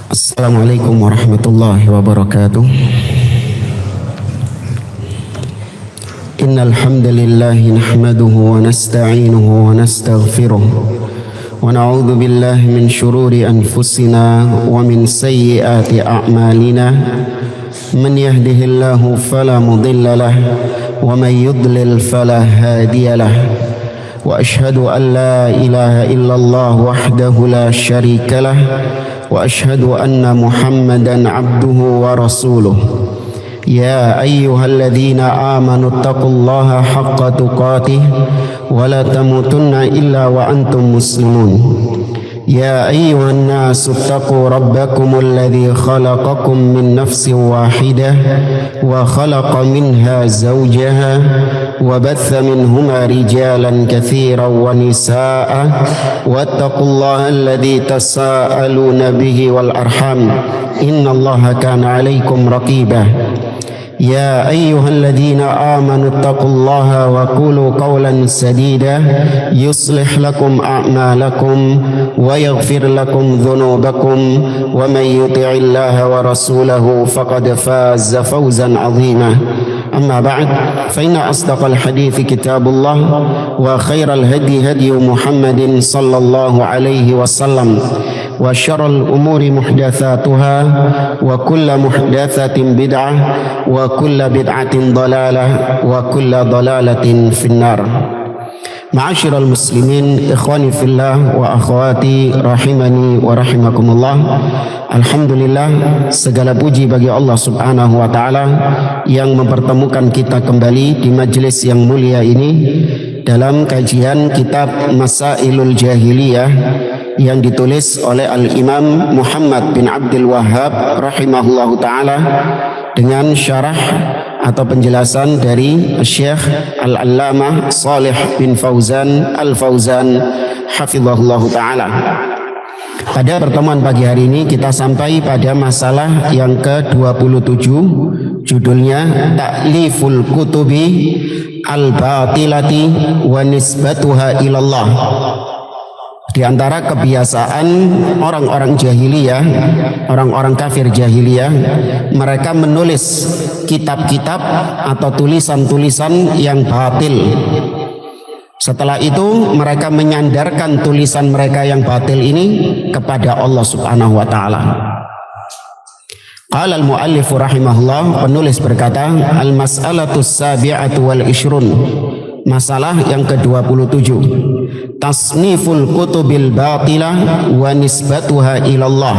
Assalamualaikum warahmatullahi wabarakatuh. Innal hamdalillah nahmaduhu wa nasta'inuhu wa nastaghfiruh wa na'udzu billahi min shururi anfusina wa min sayyiati a'malina. Man yahdihillahu fala mudilla lahu wa man yudlil fala hadiya lahu. Wa ashhadu an la ilaha illallah wahdahu la syarika lahu wa ashhadu anna Muhammadan abduhu wa rasuluh. Ya ayyuhalladzina amanu taqullaha haqqa tuqatih wa la tamutunna illa wa antum muslimun. Ya ayyuhan nasu taqu rabbakumul ladzi khalaqakum min nafsin wahidah wa khalaqa minha zawjaha wa batha minhuma rijalan katsiran wa nisaa'a wattaqullaha alladzi tasaaluna bihi wal arham innallaha kana 'alaikum raqibah. Ya ayyuhalladzina amanu taqullaha wa qulu qawlan sadida yuslih lakum a'malakum wa yaghfir lakum dhunubakum wa man yuti'illaha wa rasulahu faqad faza fawzan 'azima. Amma ba'd, fa inna asdaqal hadithi kitabullah wa khairal hadi hadi Muhammadin sallallahu alaihi wasallam wa syarrul umuri muhdatsatuha wa kullu muhdatsatin bid'ah wa kullu bid'atin dhalalah wa kullu dhalalatin finnar. Ma'asyiral muslimin, ikhwani fillah wa akhwati rahimani wa rahimakumullah. Alhamdulillah, segala puji bagi Allah Subhanahu wa taala yang mempertemukan kita kembali di majelis yang mulia ini dalam kajian kitab Masailul Jahiliyah yang ditulis oleh Al-Imam Muhammad bin Abdul Wahhab rahimahullahu taala dengan syarah atau penjelasan dari Syekh Al-Allamah Shalih bin Fauzan Al-Fauzan hafizahullahu taala. Pada pertemuan pagi hari ini kita sampai pada masalah yang ke-27, judulnya Ta'liful Kutubi Al-Batilati wa Nisbatuha ilallah. Di antara kebiasaan orang-orang jahiliyah, orang-orang kafir jahiliyah, mereka menulis kitab-kitab atau tulisan-tulisan yang batil. Setelah itu mereka menyandarkan tulisan mereka yang batil ini kepada Allah Subhanahu wa taala. Qala al-muallif rahimahullah, penulis berkata, al-mas'alatus sabi'atu wal ishrun, masalah yang ke-27, tasniful kutubil batilah wa nisbatuha ilallah.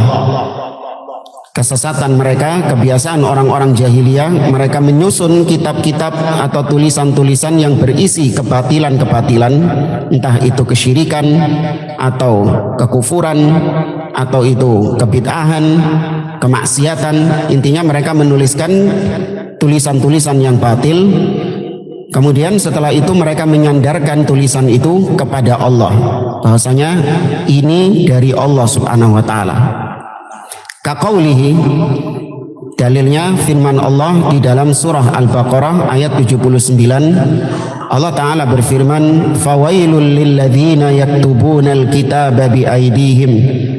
Kesesatan mereka, kebiasaan orang-orang jahiliyah, mereka menyusun kitab-kitab atau tulisan-tulisan yang berisi kebatilan-kebatilan, entah itu kesyirikan atau kekufuran atau itu kebid'ahan, kemaksiatan. Intinya mereka menuliskan tulisan-tulisan yang batil. Kemudian setelah itu mereka menyandarkan tulisan itu kepada Allah, bahwasanya ini dari Allah Subhanahu wa taala. Kaqaulihi, dalilnya firman Allah di dalam surah Al-Baqarah ayat 79. Allah taala berfirman, fawailul lilladzina yaktubunal kitaba biaydihim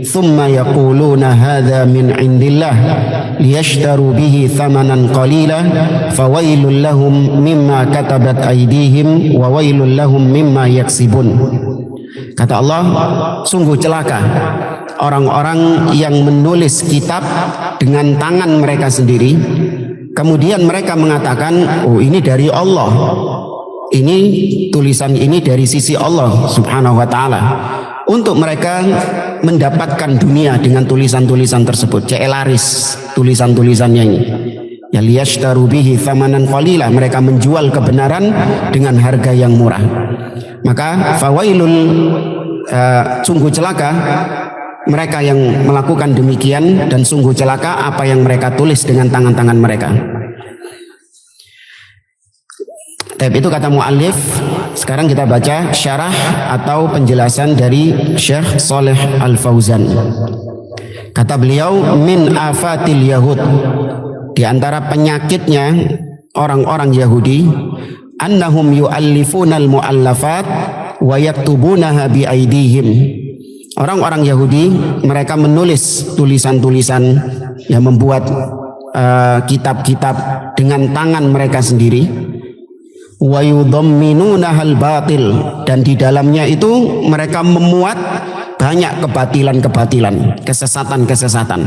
thumma yaquluna hadza min indillah liyashtaru bihi thamanan qalila fawailul lahum mimma katabat aydihim wa wailul lahum mimma yaksibun. Kata Allah, sungguh celaka orang-orang yang menulis kitab dengan tangan mereka sendiri, kemudian mereka mengatakan, oh ini dari Allah, ini tulisan ini dari sisi Allah Subhanahu wa taala, untuk mereka mendapatkan dunia dengan tulisan-tulisan tersebut, laris tulisan-tulisannya ini. Ya liyashtaru bihi thamanan qalila, mereka menjual kebenaran dengan harga yang murah. Maka fawailul, sungguh celaka mereka yang melakukan demikian, dan sungguh celaka apa yang mereka tulis dengan tangan-tangan mereka. Tapi itu kata muallif. Sekarang kita baca syarah atau penjelasan dari Syekh Shalih Al-Fauzan. Kata beliau, min afatil yahud, di antara penyakitnya orang-orang Yahudi, annahum yu'allifunal mu'allafat wa yaktubunaha bi aidihim. Orang-orang Yahudi mereka menulis tulisan-tulisan, yang membuat kitab-kitab dengan tangan mereka sendiri. Wa yudhamminunahal batil, dan di dalamnya itu mereka memuat banyak kebatilan-kebatilan, kesesatan-kesesatan.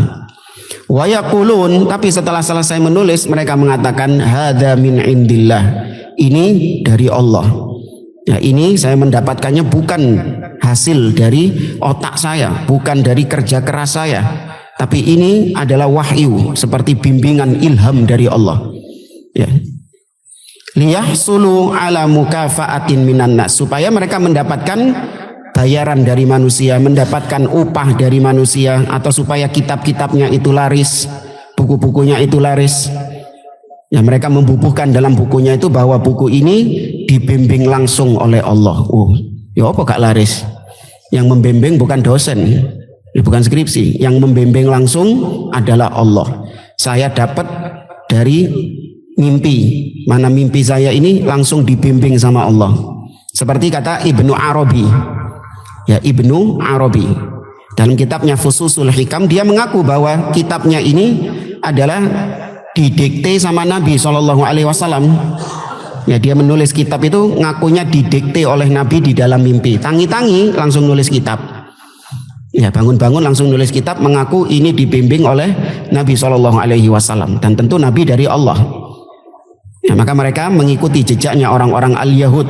Wa yaqulun, tapi setelah selesai menulis mereka mengatakan hadza min indillah, ini dari Allah. Ya, ini saya mendapatkannya bukan hasil dari otak saya, bukan dari kerja keras saya, tapi ini adalah wahyu, seperti bimbingan ilham dari Allah. Ya. Liyahsulu ala mukafaatin minan nas, supaya mereka mendapatkan bayaran dari manusia, mendapatkan upah dari manusia, atau supaya kitab-kitabnya itu laris, buku-bukunya itu laris. Ya, mereka membubuhkan dalam bukunya itu bahwa buku ini dibimbing langsung oleh Allah. Oh, ya apa gak laris? Yang membimbing bukan dosen, bukan skripsi. Yang membimbing langsung adalah Allah. Saya dapat dari mimpi. Mana mimpi saya ini langsung dibimbing sama Allah. Seperti kata Ibnu Arabi. Ya, Ibnu Arabi dalam kitabnya Fususul Hikam, dia mengaku bahwa kitabnya ini adalah didikte sama Nabi SAW. Ya, dia menulis kitab itu ngakunya didikte oleh Nabi di dalam mimpi. Tangi-tangi langsung nulis kitab. Ya, bangun-bangun langsung nulis kitab, mengaku ini dibimbing oleh Nabi SAW. Dan tentu Nabi dari Allah. Ya, maka mereka mengikuti jejaknya orang-orang al-Yahud.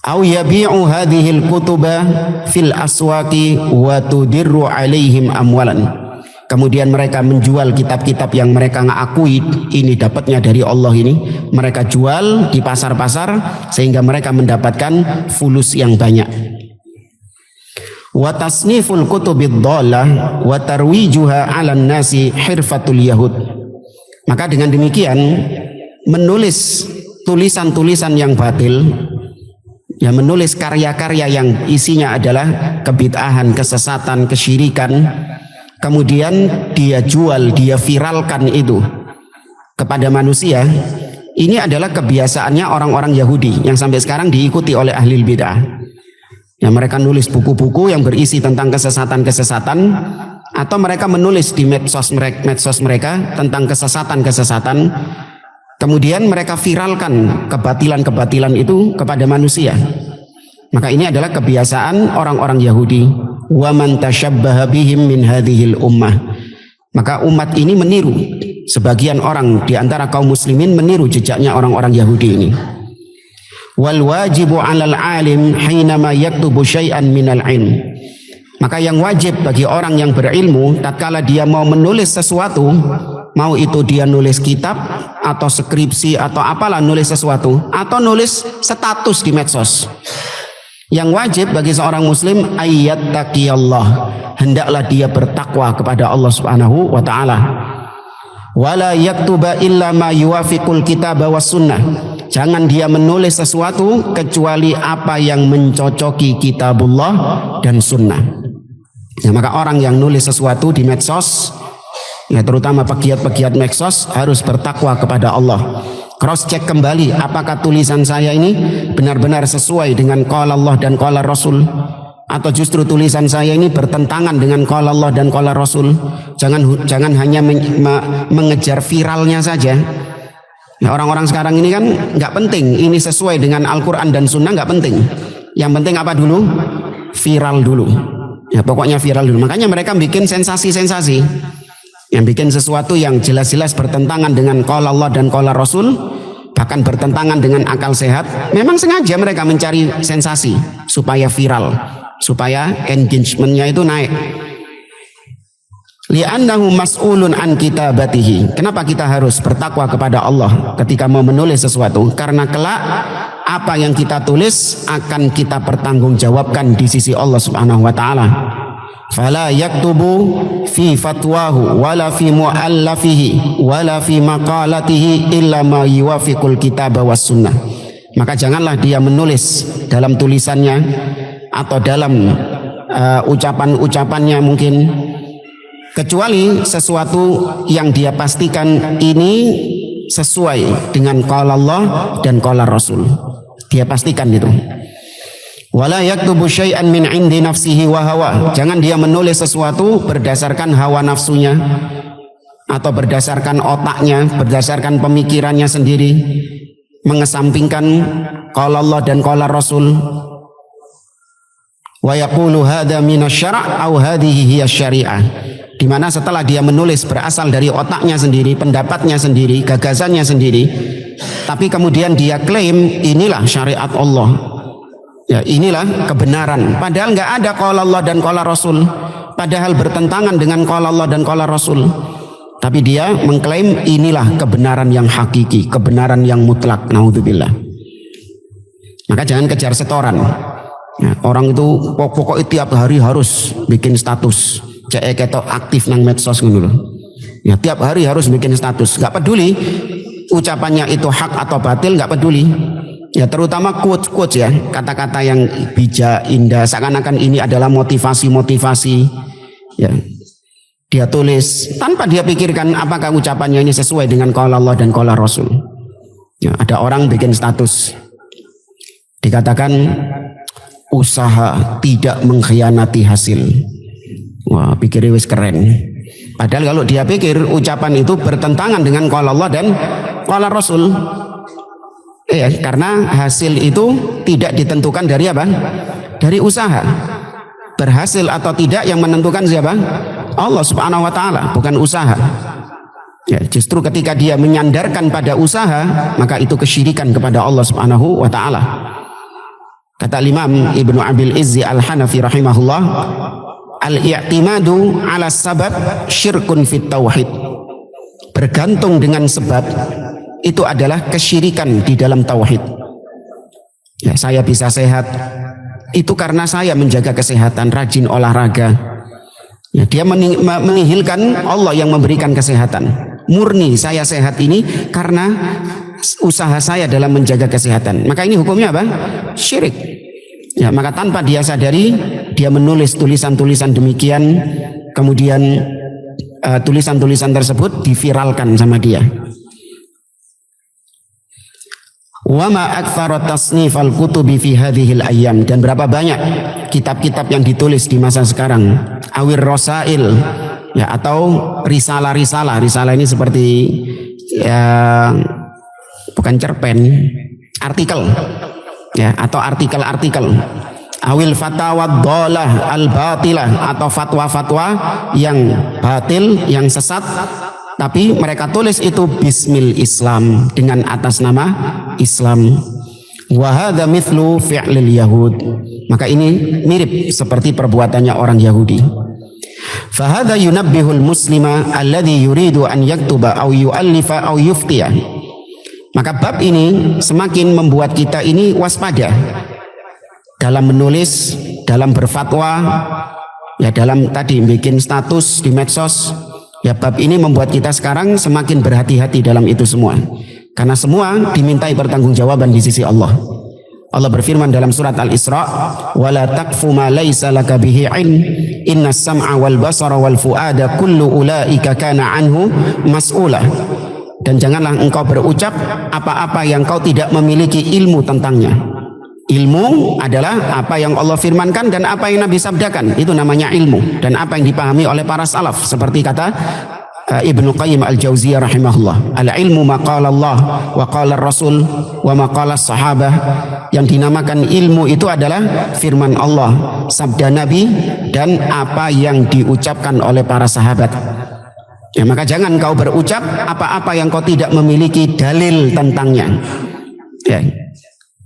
Au yabi'u hadhil kutuba fil aswaqi wa tudirru alaihim amwalan. Kemudian mereka menjual kitab-kitab yang mereka ngakui ini dapatnya dari Allah ini, mereka jual di pasar-pasar sehingga mereka mendapatkan fulus yang banyak. Wa tasniful kutubid dhalah wa tarwijuha 'alan nasi hirfatul yahud. Maka dengan demikian menulis tulisan-tulisan yang batil, ya, menulis karya-karya yang isinya adalah kebid'ahan, kesesatan, kesyirikan, kemudian dia jual, dia viralkan itu kepada manusia. Ini adalah kebiasaannya orang-orang Yahudi yang sampai sekarang diikuti oleh ahli bid'ah. Ya, mereka nulis buku-buku yang berisi tentang kesesatan-kesesatan, atau mereka menulis di medsos mereka tentang kesesatan-kesesatan. Kemudian mereka viralkan kebatilan-kebatilan itu kepada manusia. Maka ini adalah kebiasaan orang-orang Yahudi. Wa man tashabbaha bihim min hadhil ummah. Maka umat ini meniru, sebagian orang di antara kaum muslimin meniru jejaknya orang-orang Yahudi ini. Wal wajibu 'alal 'alim hinama yaktubu syai'an minal 'ilm. Maka yang wajib bagi orang yang berilmu tatkala dia mau menulis sesuatu, mau itu dia nulis kitab atau skripsi atau apalah, nulis sesuatu atau nulis status di medsos, yang wajib bagi seorang muslim ayat taqiyallah, hendaklah dia bertakwa kepada Allah Subhanahu wa taala. Wala yaktuba illa ma yuwafiqul kitab was sunnah. Jangan dia menulis sesuatu kecuali apa yang mencocoki kitabullah dan sunnah. Ya, maka orang yang nulis sesuatu di medsos, ya, terutama pegiat-pegiat medsos, harus bertakwa kepada Allah. Cross check kembali apakah tulisan saya ini benar-benar sesuai dengan qala Allah dan qala Rasul, atau justru tulisan saya ini bertentangan dengan qala Allah dan qala Rasul. Jangan hanya mengejar viralnya saja. Ya, orang-orang sekarang ini kan nggak penting ini sesuai dengan Al-Quran dan Sunnah, nggak penting. Yang penting apa dulu? Viral dulu. Ya, pokoknya viral dulu. Makanya mereka bikin sensasi-sensasi, yang bikin sesuatu yang jelas-jelas bertentangan dengan qala Allah dan qala Rasul, bahkan bertentangan dengan akal sehat. Memang sengaja mereka mencari sensasi supaya viral, supaya engagementnya itu naik. Li'annahu mas'ulun an kitabatihi. Kenapa kita harus bertakwa kepada Allah ketika mau menulis sesuatu? Karena kelak apa yang kita tulis akan kita pertanggungjawabkan di sisi Allah Subhanahu wa taala. Fala yaktubu fi fatwahu wala fi mu'allafihi wala fi maqalatihi illa ma yuwafiqul kitab was sunnah. Maka janganlah dia menulis dalam tulisannya atau dalam ucapan-ucapannya mungkin, kecuali sesuatu yang dia pastikan ini sesuai dengan qala Allah dan qala Rasul. Dia pastikan itu. Wala yaktubu syai'an min 'indi nafsihi wa hawa. Jangan dia menulis sesuatu berdasarkan hawa nafsunya atau berdasarkan otaknya, berdasarkan pemikirannya sendiri, mengesampingkan qala Allah dan qala Rasul. Wa yaqulu hadza minasyara' aw hadhihi hiya syari'ah. Di mana setelah dia menulis berasal dari otaknya sendiri, pendapatnya sendiri, gagasannya sendiri, tapi kemudian dia klaim inilah syariat Allah. Ya, inilah kebenaran. Padahal nggak ada qala Allah dan qala Rasul. Padahal bertentangan dengan qala Allah dan qala Rasul. Tapi dia mengklaim inilah kebenaran yang hakiki, kebenaran yang mutlak. Naudzubillah. Maka jangan kejar setoran. Ya, orang itu pokoknya tiap hari harus bikin status. Cek ketok aktif nang medsos ngono lho. Ya, tiap hari harus bikin status. Nggak peduli ucapannya itu hak atau batil, nggak peduli. Ya, terutama quotes ya, kata-kata yang bijak, indah, seakan-akan ini adalah motivasi-motivasi. Ya, dia tulis tanpa dia pikirkan apakah ucapannya ini sesuai dengan qala Allah dan qala Rasul. Ya, ada orang bikin status, dikatakan usaha tidak mengkhianati hasil. Wah, pikirnya wis keren. Padahal kalau dia pikir ucapan itu bertentangan dengan qala Allah dan qala Rasul. Ya, karena hasil itu tidak ditentukan dari apa? Dari usaha. Berhasil atau tidak yang menentukan siapa? Allah Subhanahu wa taala, bukan usaha. Ya, justru ketika dia menyandarkan pada usaha, maka itu kesyirikan kepada Allah Subhanahu wa taala. Kata Imam Ibnu Abil Izzi Al-Hanafi rahimahullah, al-i'timadu 'ala sabab syirkun fit tauhid. Bergantung dengan sebab itu adalah kesyirikan di dalam tauhid. Ya, saya bisa sehat itu karena saya menjaga kesehatan, rajin olahraga. Ya, dia menihilkan Allah yang memberikan kesehatan. Murni saya sehat ini karena usaha saya dalam menjaga kesehatan. Maka ini hukumnya apa? Syirik. Ya, maka tanpa dia sadari dia menulis tulisan-tulisan demikian, kemudian tulisan-tulisan tersebut diviralkan sama dia. Wa ma aktsara tasnifal kutubi fi hadhil ayyam, dan berapa banyak kitab-kitab yang ditulis di masa sekarang, awir rasail ya, atau risalah-risalah. Risalah ini seperti ya, bukan cerpen, artikel ya, atau artikel-artikel. Awil fatawa dhalah al batilah, atau fatwa-fatwa yang batil, yang sesat, tapi mereka tulis itu bismil Islam, dengan atas nama Islam. Wa hadza mithlu fi'lil yahud. Maka ini mirip seperti perbuatannya orang Yahudi. Fa hadza yunabbihul muslima alladhi yuridu an yaktuba aw yu'allifa aw yuftiya. Maka bab ini semakin membuat kita ini waspada dalam menulis, dalam berfatwa, ya dalam tadi bikin status di medsos. Ya, bab ini membuat kita sekarang semakin berhati-hati dalam itu semua. Karena semua dimintai pertanggungjawaban di sisi Allah. Allah berfirman dalam surat Al-Isra, "Wala taqfu ma laisa laka bihi 'ilm, innas sam'a wal basara wal fuada kullu ulaika kana anhu mas'ula." Dan janganlah engkau berucap apa-apa yang kau tidak memiliki ilmu tentangnya. Ilmu adalah apa yang Allah firmankan dan apa yang Nabi sabdakan, itu namanya ilmu, dan apa yang dipahami oleh para salaf, seperti kata Ibnu Qayyim Al-Jauziyah rahimahullah, al-ilmu ma qala Allah wa qala Rasul wa ma qala sahabah. Yang dinamakan ilmu itu adalah firman Allah, sabda Nabi, dan apa yang diucapkan oleh para sahabat. Ya, maka jangan kau berucap apa-apa yang kau tidak memiliki dalil tentangnya. Ya.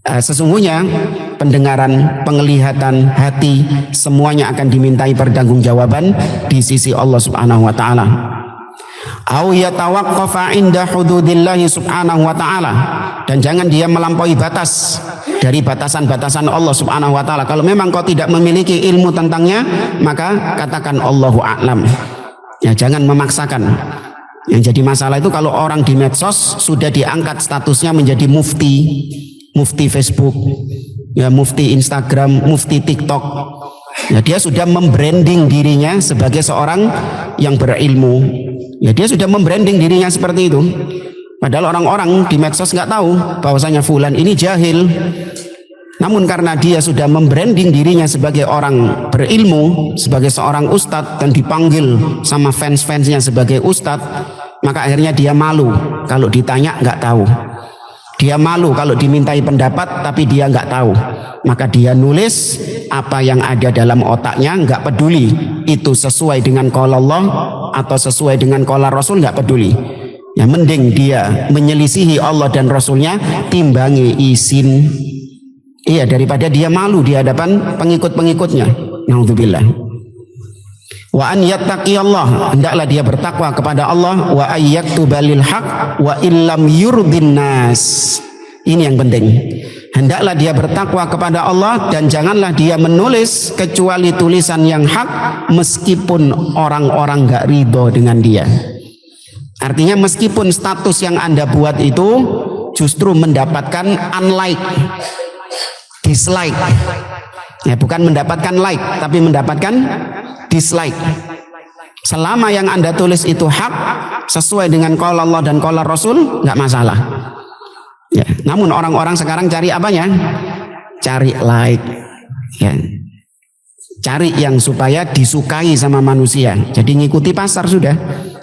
Sesungguhnya pendengaran, penglihatan, hati, semuanya akan dimintai pertanggungjawaban di sisi Allah Subhanahu wa taala. Au yatawaqqafa 'inda hududillahi Subhanahu wa taala, dan jangan dia melampaui batas dari batasan-batasan Allah Subhanahu wa taala. Kalau memang kau tidak memiliki ilmu tentangnya, maka katakan Allahu a'lam. Ya, jangan memaksakan. Yang jadi masalah itu kalau orang di medsos sudah diangkat statusnya menjadi mufti Facebook, ya, mufti Instagram, mufti TikTok. Ya, dia sudah membranding dirinya sebagai seorang yang berilmu. Ya, dia sudah membranding dirinya seperti itu. Padahal orang-orang di medsos nggak tahu bahwasanya fulan ini jahil. Namun karena dia sudah membranding dirinya sebagai orang berilmu, sebagai seorang ustadz, dan dipanggil sama fans-fansnya sebagai ustadz, maka akhirnya dia malu kalau ditanya nggak tahu. Dia malu kalau dimintai pendapat tapi dia nggak tahu. Maka dia nulis apa yang ada dalam otaknya, nggak peduli itu sesuai dengan qala Allah atau sesuai dengan qala Rasul, nggak peduli. Ya mending dia menyelisihi Allah dan Rasulnya timbangi izin. Iya, daripada dia malu di hadapan pengikut-pengikutnya. Naudzubillah. Wa an yattaqiyallah, hendaklah dia bertakwa kepada Allah, wa ayyaktuba lil haq wa illam yurdin nas. Ini yang penting. Hendaklah dia bertakwa kepada Allah dan janganlah dia menulis kecuali tulisan yang hak meskipun orang-orang enggak ridho dengan dia. Artinya meskipun status yang Anda buat itu justru mendapatkan unlike, dislike. Ya, bukan mendapatkan like tapi mendapatkan dislike. Selama yang Anda tulis itu hak sesuai dengan qala Allah dan qala Rasul, nggak masalah. Ya, namun orang-orang sekarang cari apanya? Cari like. Ya. Cari yang supaya disukai sama manusia. Jadi ngikuti pasar sudah.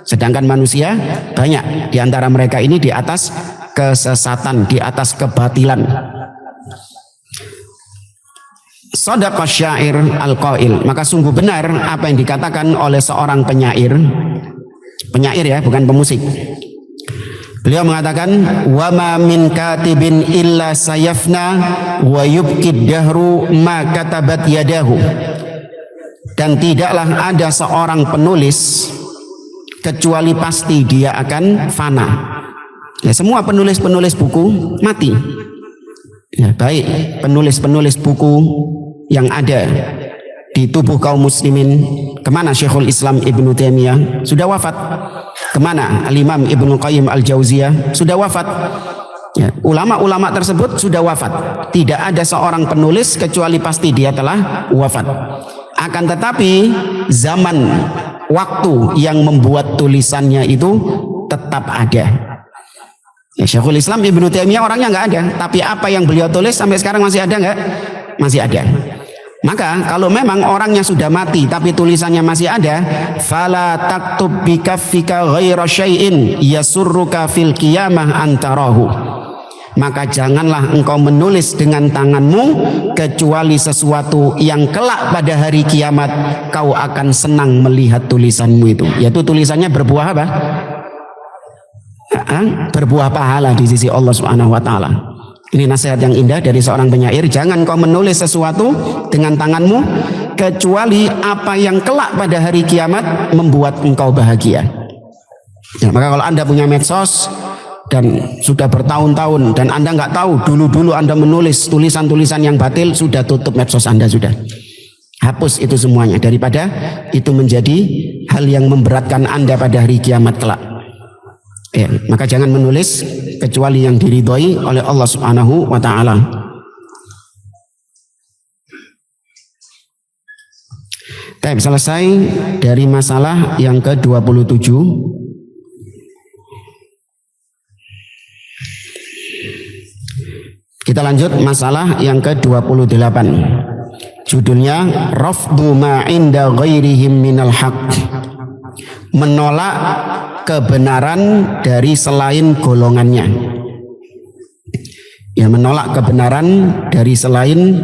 Sedangkan manusia banyak di antara mereka ini di atas kesesatan, di atas kebatilan. Shadaqa syair al-qail, maka sungguh benar apa yang dikatakan oleh seorang penyair ya, bukan pemusik. Beliau mengatakan, wa ma min katibin illa sayafna wa yubkid dahru ma katabat yadahu. Dan tidaklah ada seorang penulis kecuali pasti dia akan fana. Ya, semua penulis-penulis buku mati. Ya, baik penulis-penulis buku yang ada di tubuh kaum muslimin, kemana Syekhul Islam Ibnu Taimiyah sudah wafat, kemana Al-Imam Ibnu Qayyim Al-Jauziyah sudah wafat. Ya, ulama-ulama tersebut sudah wafat. Tidak ada seorang penulis kecuali pasti dia telah wafat. Akan tetapi zaman waktu yang membuat tulisannya itu tetap ada. Ya, Syekhul Islam Ibnu Taimiyah orangnya nggak ada, tapi apa yang beliau tulis sampai sekarang masih ada nggak? Masih ada. Maka kalau memang orangnya sudah mati tapi tulisannya masih ada, fala taktub bikaffika ghaira syai'in yasurruka fil qiyamah antarahu. Maka janganlah engkau menulis dengan tanganmu kecuali sesuatu yang kelak pada hari kiamat kau akan senang melihat tulisanmu itu. Yaitu tulisannya berbuah apa? Berbuah pahala di sisi Allah Subhanahu wa taala. Ini nasihat yang indah dari seorang penyair. Jangan kau menulis sesuatu dengan tanganmu kecuali apa yang kelak pada hari kiamat membuat engkau bahagia. Ya, maka kalau Anda punya medsos dan sudah bertahun-tahun dan Anda nggak tahu dulu-dulu Anda menulis tulisan-tulisan yang batil, sudah tutup medsos Anda sudah. Hapus itu semuanya daripada itu menjadi hal yang memberatkan Anda pada hari kiamat kelak. Ya, maka jangan menulis kecuali yang diridhoi oleh Allah Subhanahu wa taala. Baik, selesai dari masalah yang ke-27. Kita lanjut masalah yang ke-28. Judulnya rafdu ma inda ghairihim minal haqq. Menolak kebenaran dari selain golongannya. Ya, menolak kebenaran dari selain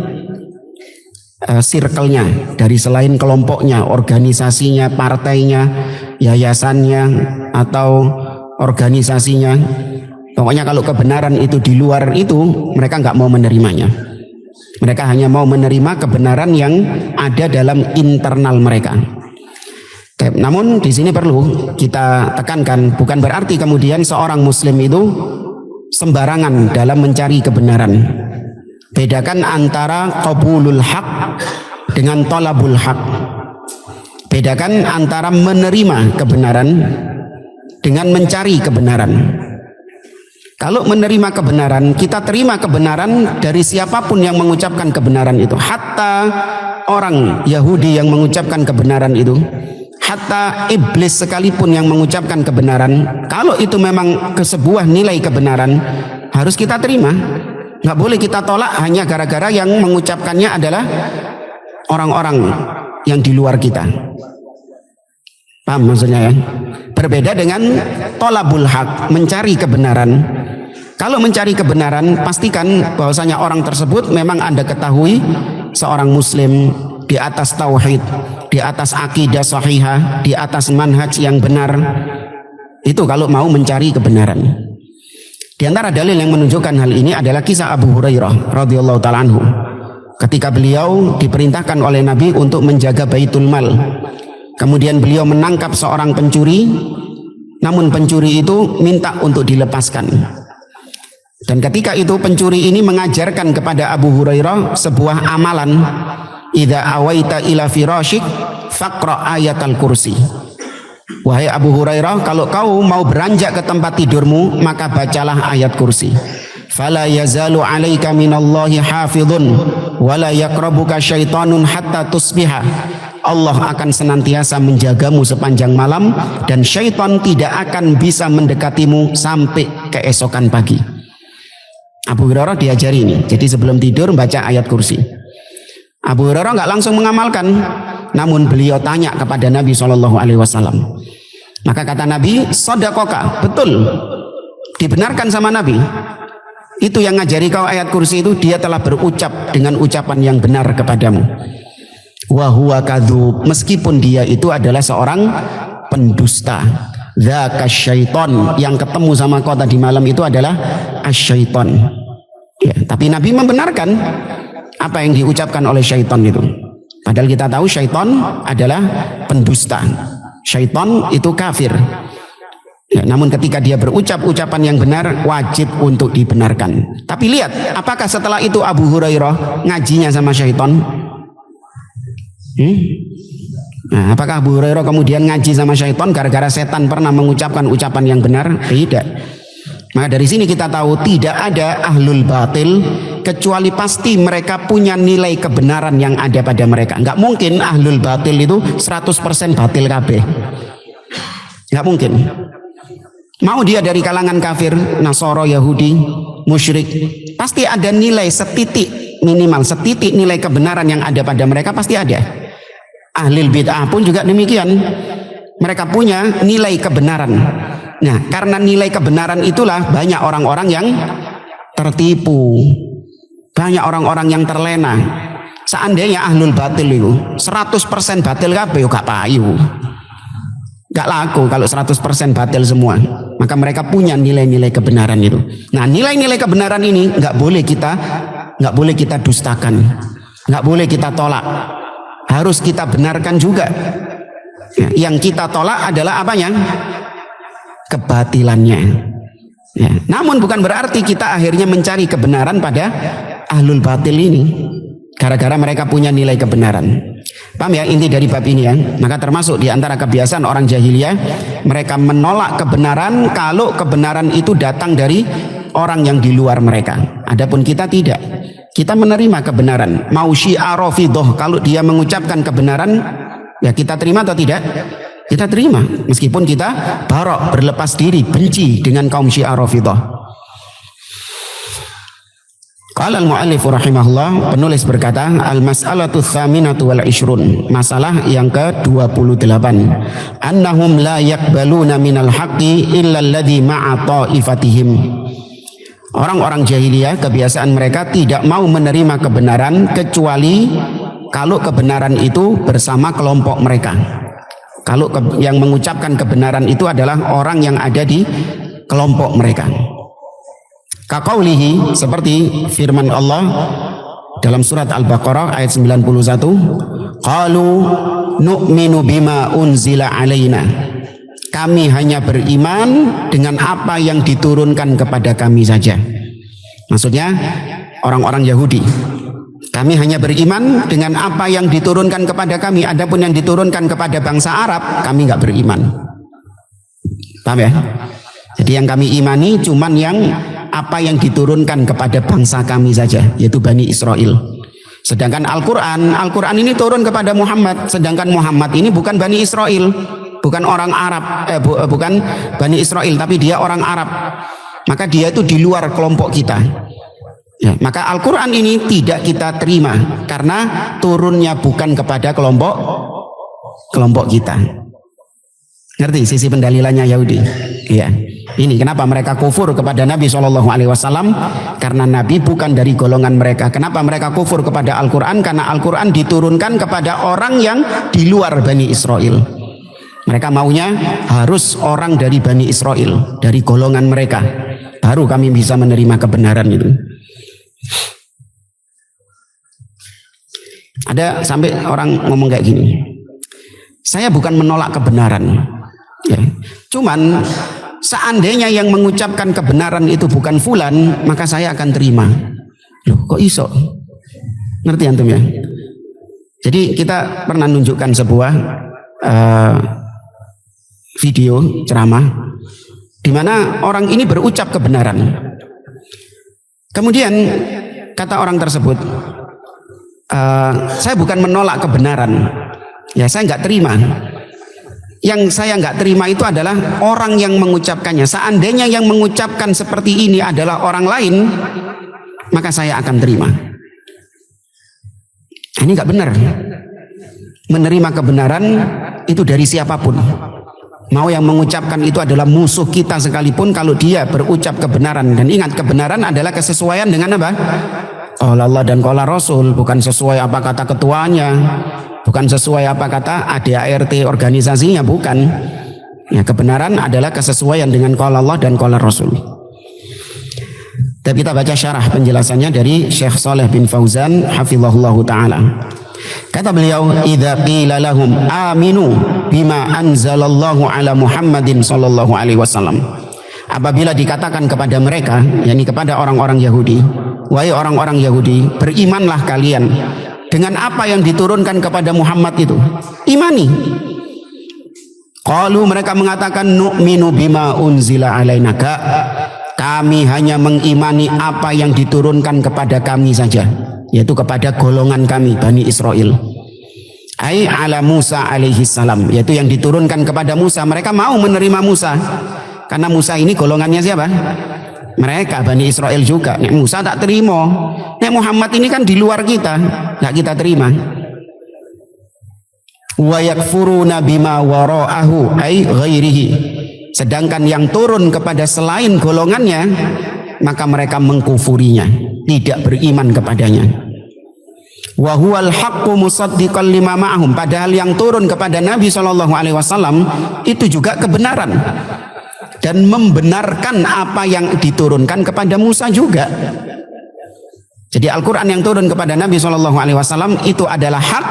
circle-nya, dari selain kelompoknya, organisasinya, partainya, yayasannya atau organisasinya. Pokoknya kalau kebenaran itu di luar itu, mereka nggak mau menerimanya. Mereka hanya mau menerima kebenaran yang ada dalam internal mereka. Namun di sini perlu kita tekankan, bukan berarti kemudian seorang muslim itu sembarangan dalam mencari kebenaran. Bedakan antara qabulul haq dengan talabul haq. Bedakan antara menerima kebenaran dengan mencari kebenaran. Kalau menerima kebenaran, kita terima kebenaran dari siapapun yang mengucapkan kebenaran itu. Hatta orang Yahudi yang mengucapkan kebenaran itu, hatta iblis sekalipun yang mengucapkan kebenaran, kalau itu memang sebuah nilai kebenaran, harus kita terima. Nggak boleh kita tolak hanya gara-gara yang mengucapkannya adalah orang-orang yang di luar kita. Paham maksudnya ya? Berbeda dengan tolabul haq, mencari kebenaran. Kalau mencari kebenaran, pastikan bahwasanya orang tersebut memang Anda ketahui seorang muslim di atas tauhid, di atas akidah sahihah, di atas manhaj yang benar. Itu kalau mau mencari kebenaran. Di antara dalil yang menunjukkan hal ini adalah kisah Abu Hurairah radhiyallahu taala anhu. Ketika beliau diperintahkan oleh Nabi untuk menjaga Baitul Mal. Kemudian beliau menangkap seorang pencuri, namun pencuri itu minta untuk dilepaskan. Dan ketika itu pencuri ini mengajarkan kepada Abu Hurairah sebuah amalan, idza awaita ila firashik faqra ayatal kursi. Wahai Abu Hurairah, kalau kau mau beranjak ke tempat tidurmu, maka bacalah ayat kursi. Fala yazalu 'alaika minallahi hafizun wala yaqrabuka syaitanun hatta tusbiha. Allah akan senantiasa menjagamu sepanjang malam dan syaitan tidak akan bisa mendekatimu sampai keesokan pagi. Abu Hurairah diajari ini. Jadi sebelum tidur baca ayat kursi. Abu Hurairah nggak langsung mengamalkan, namun beliau tanya kepada Nabi SAW. Maka kata Nabi, sodakoka, betul, dibenarkan sama Nabi. Itu yang ngajari kau ayat kursi itu, dia telah berucap dengan ucapan yang benar kepadamu. Wa huwa kadzub, meskipun dia itu adalah seorang pendusta. Dzaka syaiton, yang ketemu sama kau tadi malam itu adalah asyaiton. Ya, tapi Nabi membenarkan apa yang diucapkan oleh syaitan itu. Padahal kita tahu syaitan adalah pendusta. Syaitan itu kafir. Ya, namun ketika dia berucap ucapan yang benar, wajib untuk dibenarkan. Tapi lihat, apakah setelah itu Abu Hurairah ngajinya sama syaitan? Nah, apakah Abu Hurairah kemudian ngaji sama syaitan gara-gara setan pernah mengucapkan ucapan yang benar? Tidak. Maka dari sini kita tahu tidak ada ahlul batil kecuali pasti mereka punya nilai kebenaran yang ada pada mereka. Enggak mungkin ahlul batil itu 100% batil kabeh. Enggak mungkin. Mau dia dari kalangan kafir, Nasara, Yahudi, musyrik, pasti ada nilai setitik, minimal setitik nilai kebenaran yang ada pada mereka pasti ada. Ahlul bid'ah pun juga demikian. Mereka punya nilai kebenaran. Nah, karena nilai kebenaran itulah banyak orang-orang yang tertipu. Banyak orang-orang yang terlena. Seandainya ahlul batil itu 100% batil kabeh gak payu. Gak laku kalau 100% batil semua. Maka mereka punya nilai-nilai kebenaran itu. Nah, nilai-nilai kebenaran ini gak boleh kita dustakan. Gak boleh kita tolak. Harus kita benarkan juga. Yang kita tolak adalah apanya? Kebatilannya. Ya. Namun bukan berarti kita akhirnya mencari kebenaran pada ahlul batil ini gara-gara mereka punya nilai kebenaran. Paham ya inti dari bab ini ya? Maka termasuk di antara kebiasaan orang jahiliyah, mereka menolak kebenaran kalau kebenaran itu datang dari orang yang di luar mereka. Adapun kita tidak. Kita menerima kebenaran. Mau syiar rafidah, kalau dia mengucapkan kebenaran, ya kita terima atau tidak? Kita terima, meskipun kita barok, berlepas diri, benci dengan kaum syiar rafidah. Qala al-mu'allif rahimahullah, penulis berkata, al-mas'alatu tsaminatu wal ishrun, masalah yang ke-28, annahum la yaqbaluna minal haqqi illa alladhi ma'a ta'ifatihim. Orang-orang jahiliyah kebiasaan mereka tidak mau menerima kebenaran kecuali kalau kebenaran itu bersama kelompok mereka. Kalau yang mengucapkan kebenaran itu adalah orang yang ada di kelompok mereka. Kaqaulihi, seperti firman Allah dalam surat Al-Baqarah ayat 91, qalu nu'minu bima unzila alaina. Kami hanya beriman dengan apa yang diturunkan kepada kami saja. Maksudnya orang-orang Yahudi. Kami hanya beriman dengan apa yang diturunkan kepada kami. Adapun yang diturunkan kepada bangsa Arab, kami nggak beriman. Paham ya? Jadi yang kami imani cuman yang apa yang diturunkan kepada bangsa kami saja, yaitu Bani Israel. Sedangkan Al-Quran ini turun kepada Muhammad. Sedangkan Muhammad ini bukan Bani Israel, bukan orang Arab, bukan Bani Israel, tapi dia orang Arab. Maka dia itu di luar kelompok kita. Ya, maka Al-Quran ini tidak kita terima karena turunnya bukan kepada kelompok kita. Ngerti sisi pendalilannya Yahudi? Ya. Ini kenapa mereka kufur kepada Nabi SAW, karena Nabi bukan dari golongan mereka. Kenapa mereka kufur kepada Al-Quran? Karena Al-Quran diturunkan kepada orang yang di luar Bani Israel. Mereka maunya harus orang dari Bani Israel, dari golongan mereka, baru kami bisa menerima kebenaran itu. Ada sampai orang ngomong kayak gini, saya bukan menolak kebenaran ya, cuman seandainya yang mengucapkan kebenaran itu bukan fulan, maka saya akan terima. Loh, kok iso? Ngerti antum ya? Jadi kita pernah nunjukkan sebuah video ceramah di mana orang ini berucap kebenaran. Kemudian kata orang tersebut, saya bukan menolak kebenaran, ya saya nggak terima. Yang saya nggak terima itu adalah orang yang mengucapkannya. Seandainya yang mengucapkan seperti ini adalah orang lain, maka saya akan terima. Ini nggak benar. Menerima kebenaran itu dari siapapun. Mau yang mengucapkan itu adalah musuh kita sekalipun, kalau dia berucap kebenaran. Dan ingat, kebenaran adalah kesesuaian dengan apa? Qala Allah dan qala Rasul, bukan sesuai apa kata ketuanya, bukan sesuai apa kata ADART organisasinya, bukan. Ya, kebenaran adalah kesesuaian dengan qala Allah dan qala Rasul. Tapi kita baca syarah penjelasannya dari Syekh Shalih bin Fauzan hafizahullahu taala. Kata beliau, idza qila lahum aminu bima anzalallahu ala Muhammadin sallallahu alaihi wasallam. Apabila dikatakan kepada mereka, yakni kepada orang-orang Yahudi, wahai orang-orang Yahudi, berimanlah kalian dengan apa yang diturunkan kepada Muhammad itu. Imani. Qalu, mereka mengatakan, nu'minu bima unzila alaina. Kami hanya mengimani apa yang diturunkan kepada kami saja, yaitu kepada golongan kami Bani Israel. Ai ala Musa alaihi salam, yaitu yang diturunkan kepada Musa. Mereka mau menerima Musa karena Musa ini golongannya siapa? Mereka Bani Israel juga. Nek Musa tak terima, nek Muhammad ini kan di luar kita, nggak kita terima. Wa yakfuruna bima wara'ahu ai ghairihi. Sedangkan yang turun kepada selain golongannya, maka mereka mengkufurinya, tidak beriman kepadanya. Wa huwal haqqu musaddiqan lima ma'ahum. Padahal yang turun kepada Nabi SAW itu juga kebenaran dan membenarkan apa yang diturunkan kepada Musa juga. Jadi Al-Quran yang turun kepada Nabi SAW itu adalah hak,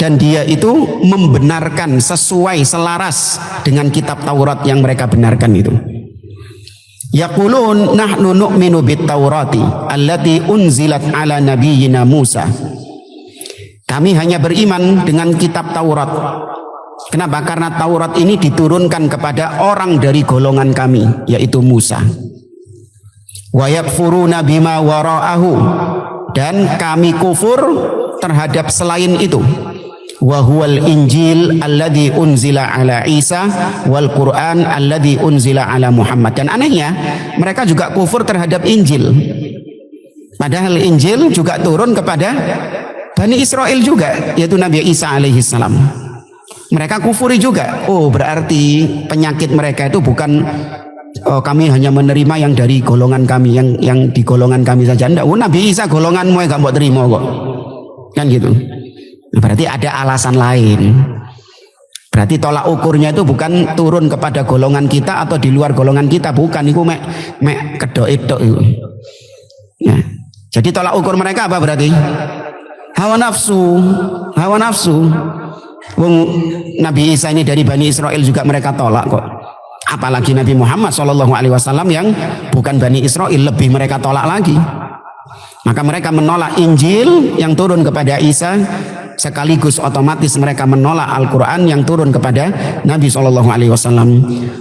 dan dia itu membenarkan sesuai selaras dengan kitab Taurat yang mereka benarkan itu. Yaqulun nahnu nu'minu bit Taurati allati unzilat ala nabiyyina Musa. Kami hanya beriman dengan kitab Taurat. Kenapa? Karena Taurat ini diturunkan kepada orang dari golongan kami, yaitu Musa. Wa yakfuruna bima wara'ahu, dan kami kufur terhadap selain itu. Wa huwal Injil alladzi unzila ala Isa wal Quran alladzi unzila ala Muhammad. Dan anehnya mereka juga kufur terhadap Injil, padahal Injil juga turun kepada Bani Israel juga, yaitu Nabi Isa alaihi salam. Mereka kufuri juga. Oh, berarti penyakit mereka itu bukan kami hanya menerima yang dari golongan kami, yang di golongan kami saja. Ndak, Nabi Isa golonganmu gak mau terima kok. Kan gitu. Berarti ada alasan lain. Berarti tolak ukurnya itu bukan turun kepada golongan kita atau di luar golongan kita, bukan. Itu mek kedok-edok itu. Ya. Jadi tolak ukur mereka apa berarti? Hawa nafsu, hawa nafsu. Wong Nabi Isa ini dari Bani Israel juga mereka tolak kok. Apalagi Nabi Muhammad SAW yang bukan Bani Israel, lebih mereka tolak lagi. Maka mereka menolak Injil yang turun kepada Isa, sekaligus otomatis mereka menolak Al-Quran yang turun kepada Nabi SAW.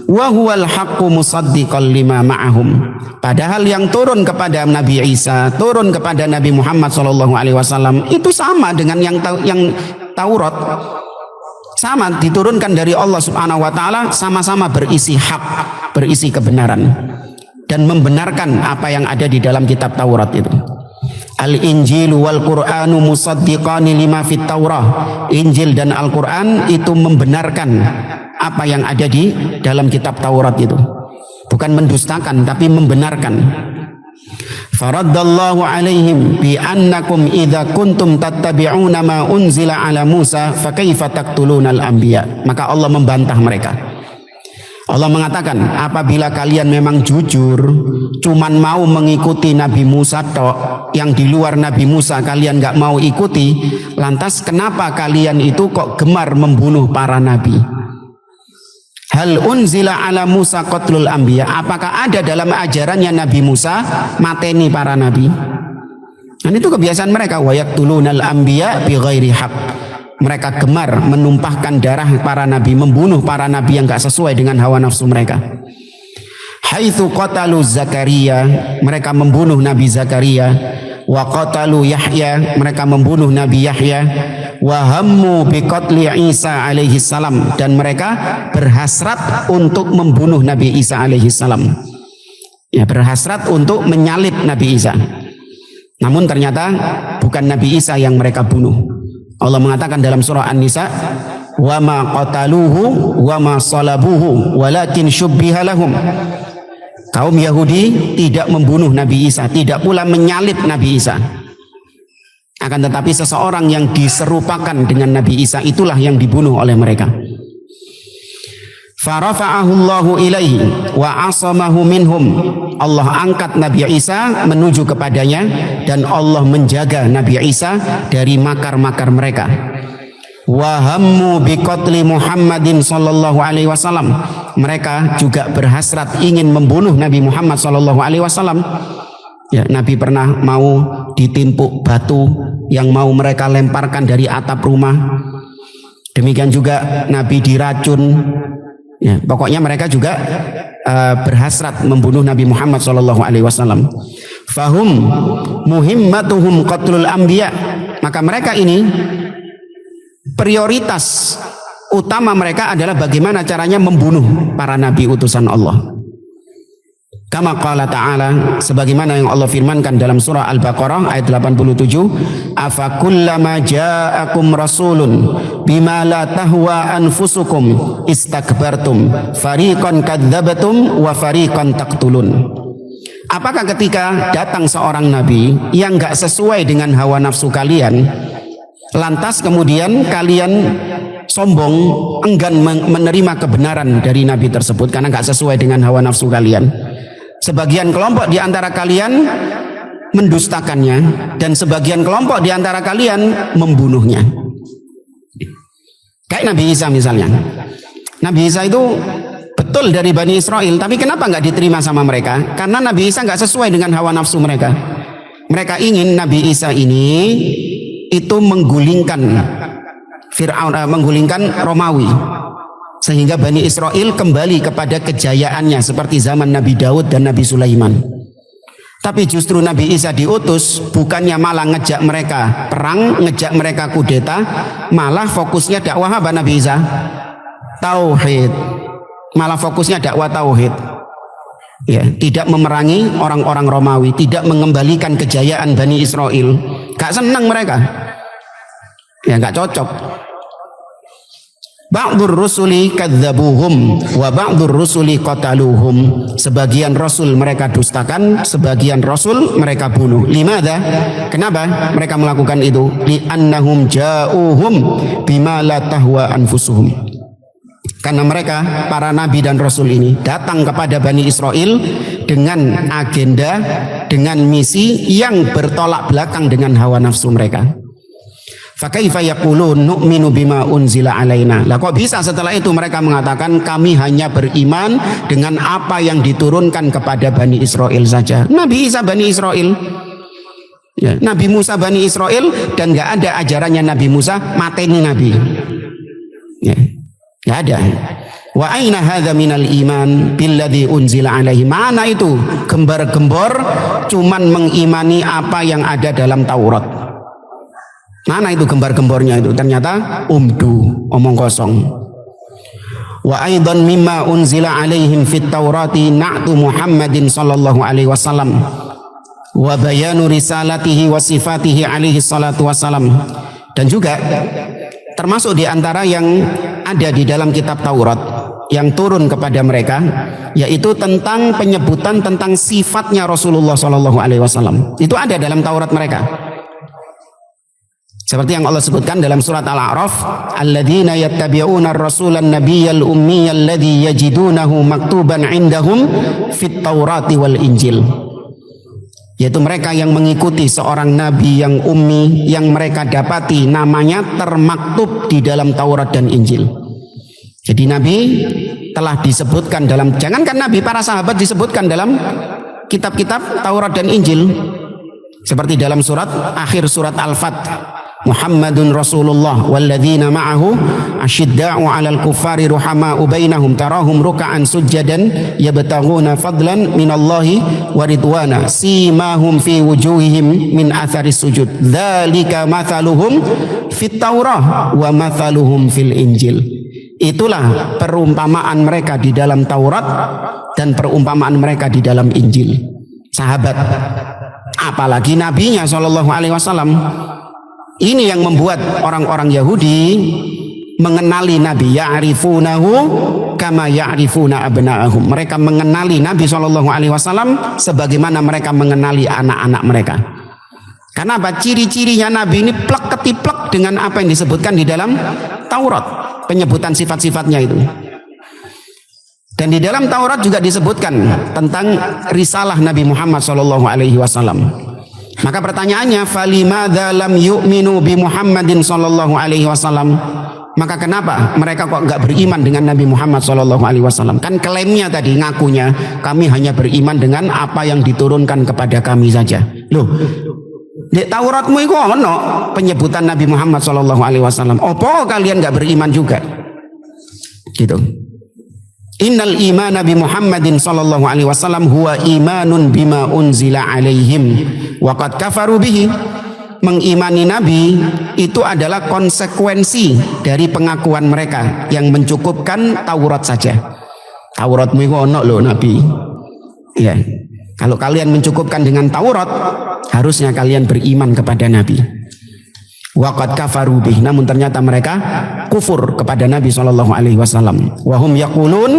Wa huwal haqqu musaddiqan lima ma'ahum. Padahal yang turun kepada Nabi Isa, turun kepada Nabi Muhammad SAW itu sama dengan yang Taurat. Sama, diturunkan dari Allah Subhanahu wa taala, sama-sama berisi hak, berisi kebenaran. dan membenarkan apa yang ada di dalam kitab Taurat itu. Al-Injil wal Qur'anu musaddiqani lima fit Taurah. Injil dan Al-Qur'an itu membenarkan apa yang ada di dalam kitab Taurat itu. Bukan mendustakan tapi membenarkan. Faraddallahu alaihim bi annakum idza kuntum tattabi'una ma unzila ala Musa fa kaifa taqtulunal anbiya. Maka Allah membantah mereka. Allah mengatakan, apabila kalian memang jujur, cuman mau mengikuti Nabi Musa tok, yang di luar Nabi Musa kalian gak mau ikuti, lantas kenapa kalian itu kok gemar membunuh para nabi? Hal unzila ala Musa qatlul anbiya. Apakah ada dalam ajarannya Nabi Musa mateni para nabi? Dan itu kebiasaan mereka, wa yaqtulunal anbiya bi ghairi haqq. Mereka gemar menumpahkan darah para nabi, membunuh para nabi yang gak sesuai dengan hawa nafsu mereka. Haitsu qatalu Zakaria, mereka membunuh Nabi Zakaria. Wa qatalu Yahya, mereka membunuh Nabi Yahya. Wa hammu bi qatli Isa alaihi salam, dan mereka berhasrat untuk membunuh Nabi Isa alaihi salam. Ya, berhasrat untuk menyalib Nabi Isa. Namun ternyata bukan Nabi Isa yang mereka bunuh. Allah mengatakan dalam surah An-Nisa, wa ma qataluhu wa ma salabuhu walakin syubbiha lahum. Kaum Yahudi tidak membunuh Nabi Isa, tidak pula menyalib Nabi Isa. Akan tetapi seseorang yang diserupakan dengan Nabi Isa itulah yang dibunuh oleh mereka. Farafa'ahullahu ilaihi wa asamahu minhum. Allah angkat Nabi Isa menuju kepadanya dan Allah menjaga Nabi Isa dari makar-makar mereka. Wa hammu biqatli Muhammadin sallallahu alaihi wasallam. Mereka juga berhasrat ingin membunuh Nabi Muhammad sallallahu alaihi wasallam. Ya, Nabi pernah mau ditimpuk batu yang mau mereka lemparkan dari atap rumah. Demikian juga Nabi diracun. Ya, pokoknya mereka juga berhasrat membunuh Nabi Muhammad SAW. Fahum muhimmatuhum qatlul anbiya. Maka mereka ini prioritas utama mereka adalah bagaimana caranya membunuh para nabi utusan Allah. Kama qala ta'ala, sebagaimana yang Allah firmankan dalam surah Al-Baqarah ayat 87, afa kullama ja'akum rasulun bima la tahwa anfusukum istakbartum fariqan kadzabatum wa fariqan taqtulun. Apakah ketika datang seorang nabi yang enggak sesuai dengan hawa nafsu kalian, lantas kemudian kalian sombong, enggan menerima kebenaran dari nabi tersebut karena enggak sesuai dengan hawa nafsu kalian? Sebagian kelompok di antara kalian mendustakannya dan sebagian kelompok di antara kalian membunuhnya. Kayak Nabi Isa misalnya. Nabi Isa itu betul dari Bani Israel, tapi kenapa nggak diterima sama mereka? Karena Nabi Isa nggak sesuai dengan hawa nafsu mereka. Mereka ingin Nabi Isa ini itu menggulingkan Fir'aun, menggulingkan Romawi. Sehingga Bani Israel kembali kepada kejayaannya seperti zaman Nabi Daud dan Nabi Sulaiman. Tapi justru Nabi Isa diutus bukannya malah ngejak mereka perang, ngejak mereka kudeta, malah fokusnya dakwah apa Nabi Isa? Tauhid. Malah fokusnya dakwah tauhid. Ya, tidak memerangi orang-orang Romawi, tidak mengembalikan kejayaan Bani Israel. Gak senang mereka. Ya, gak cocok. Ba'dur rusuli kadzabuhum wa ba'dur rusuli qataluhum. Sebagian rasul mereka dustakan, sebagian rasul mereka bunuh. Limadha? Kenapa mereka melakukan itu? Li'annahum ja'uhum bima la tahwa anfusuhum. Karena mereka, para nabi dan rasul ini datang kepada Bani Israel dengan agenda, dengan misi yang bertolak belakang dengan hawa nafsu mereka. Fakaifa yaqulun nu'minu bima unzila alaina. Lah kok bisa setelah itu mereka mengatakan kami hanya beriman dengan apa yang diturunkan kepada Bani Israel saja. Nabi Isa Bani Israel, ya, Nabi Musa Bani Israel, dan gak ada ajarannya Nabi Musa mateni Nabi. Ya, gak ada. Wa aina hadza minal iman billadzi unzila alaihi. Mana itu gembar-gembor cuman mengimani apa yang ada dalam Taurat? Mana itu gembar-gembornya itu? Ternyata omong kosong. Wa aidan mimma unzila alaihim fit Taurati na'tu Muhammadin sallallahu alaihi wasallam wa bayanu risalatihi wa sifatihi alaihi salatu wasallam. Dan juga termasuk di antara yang ada di dalam kitab Taurat yang turun kepada mereka, yaitu tentang penyebutan tentang sifatnya Rasulullah sallallahu alaihi wasallam. Itu ada dalam Taurat mereka. Seperti yang Allah sebutkan dalam surat Al-A'raf, alladzina yattabi'una ar-rasulan nabiyyal ummiyal ladzi yajidunahu maktuban 'indahum fit Taurati wal Injil. Yaitu mereka yang mengikuti seorang nabi yang ummi yang mereka dapati namanya termaktub di dalam Taurat dan Injil. Jadi nabi telah disebutkan dalam, jangankan nabi, para sahabat disebutkan dalam kitab-kitab Taurat dan Injil. Seperti dalam akhir surat Al-Fath, Muhammadun Rasulullah walladzina ma'ahu asyidda'u 'alal kuffari ruhama'u bainahum tarahum ruk'an sujjadan yabtaghuna fadlan minallahi wa ridwana simahum fi wujuhihim min atharis sujud dzalika mathaluhum fit Taurah wa mathaluhum fil Injil. Itulah perumpamaan mereka di dalam Taurat dan perumpamaan mereka di dalam Injil. Sahabat, apalagi nabinya sallallahu alaihi wasallam. Ini yang membuat orang-orang Yahudi mengenali Nabi, ya'rifunahu kama ya'rifuna abna'ahum. Mereka mengenali Nabi SAW sebagaimana mereka mengenali anak-anak mereka. Karena apa? Ciri-cirinya Nabi ini plek ketiplek dengan apa yang disebutkan di dalam Taurat, penyebutan sifat-sifatnya itu. Dan di dalam Taurat juga disebutkan tentang risalah Nabi Muhammad SAW. Maka pertanyaannya, falimadza lam yu'minu bi Muhammadin sallallahu alaihi wasallam? Maka kenapa mereka kok enggak beriman dengan Nabi Muhammad sallallahu alaihi wasallam? Kan klaimnya tadi, ngakunya kami hanya beriman dengan apa yang diturunkan kepada kami saja. Loh, di Tauratmu itu ono penyebutan Nabi Muhammad sallallahu alaihi wasallam. Opo kalian enggak beriman juga? Gitu. Innal imana bi Muhammadin sallallahu alaihi wasallam huwa imanun bima unzila alaihim wa qad kafaru bihi. Mengimani Nabi itu adalah konsekuensi dari pengakuan mereka yang mencukupkan Taurat saja. Tauratmu itu ono loh Nabi. Ya. Kalau kalian mencukupkan dengan Taurat, harusnya kalian beriman kepada Nabi. Waqad kafaru bih, namun ternyata mereka kufur kepada Nabi SAW. Wahum yaqulun,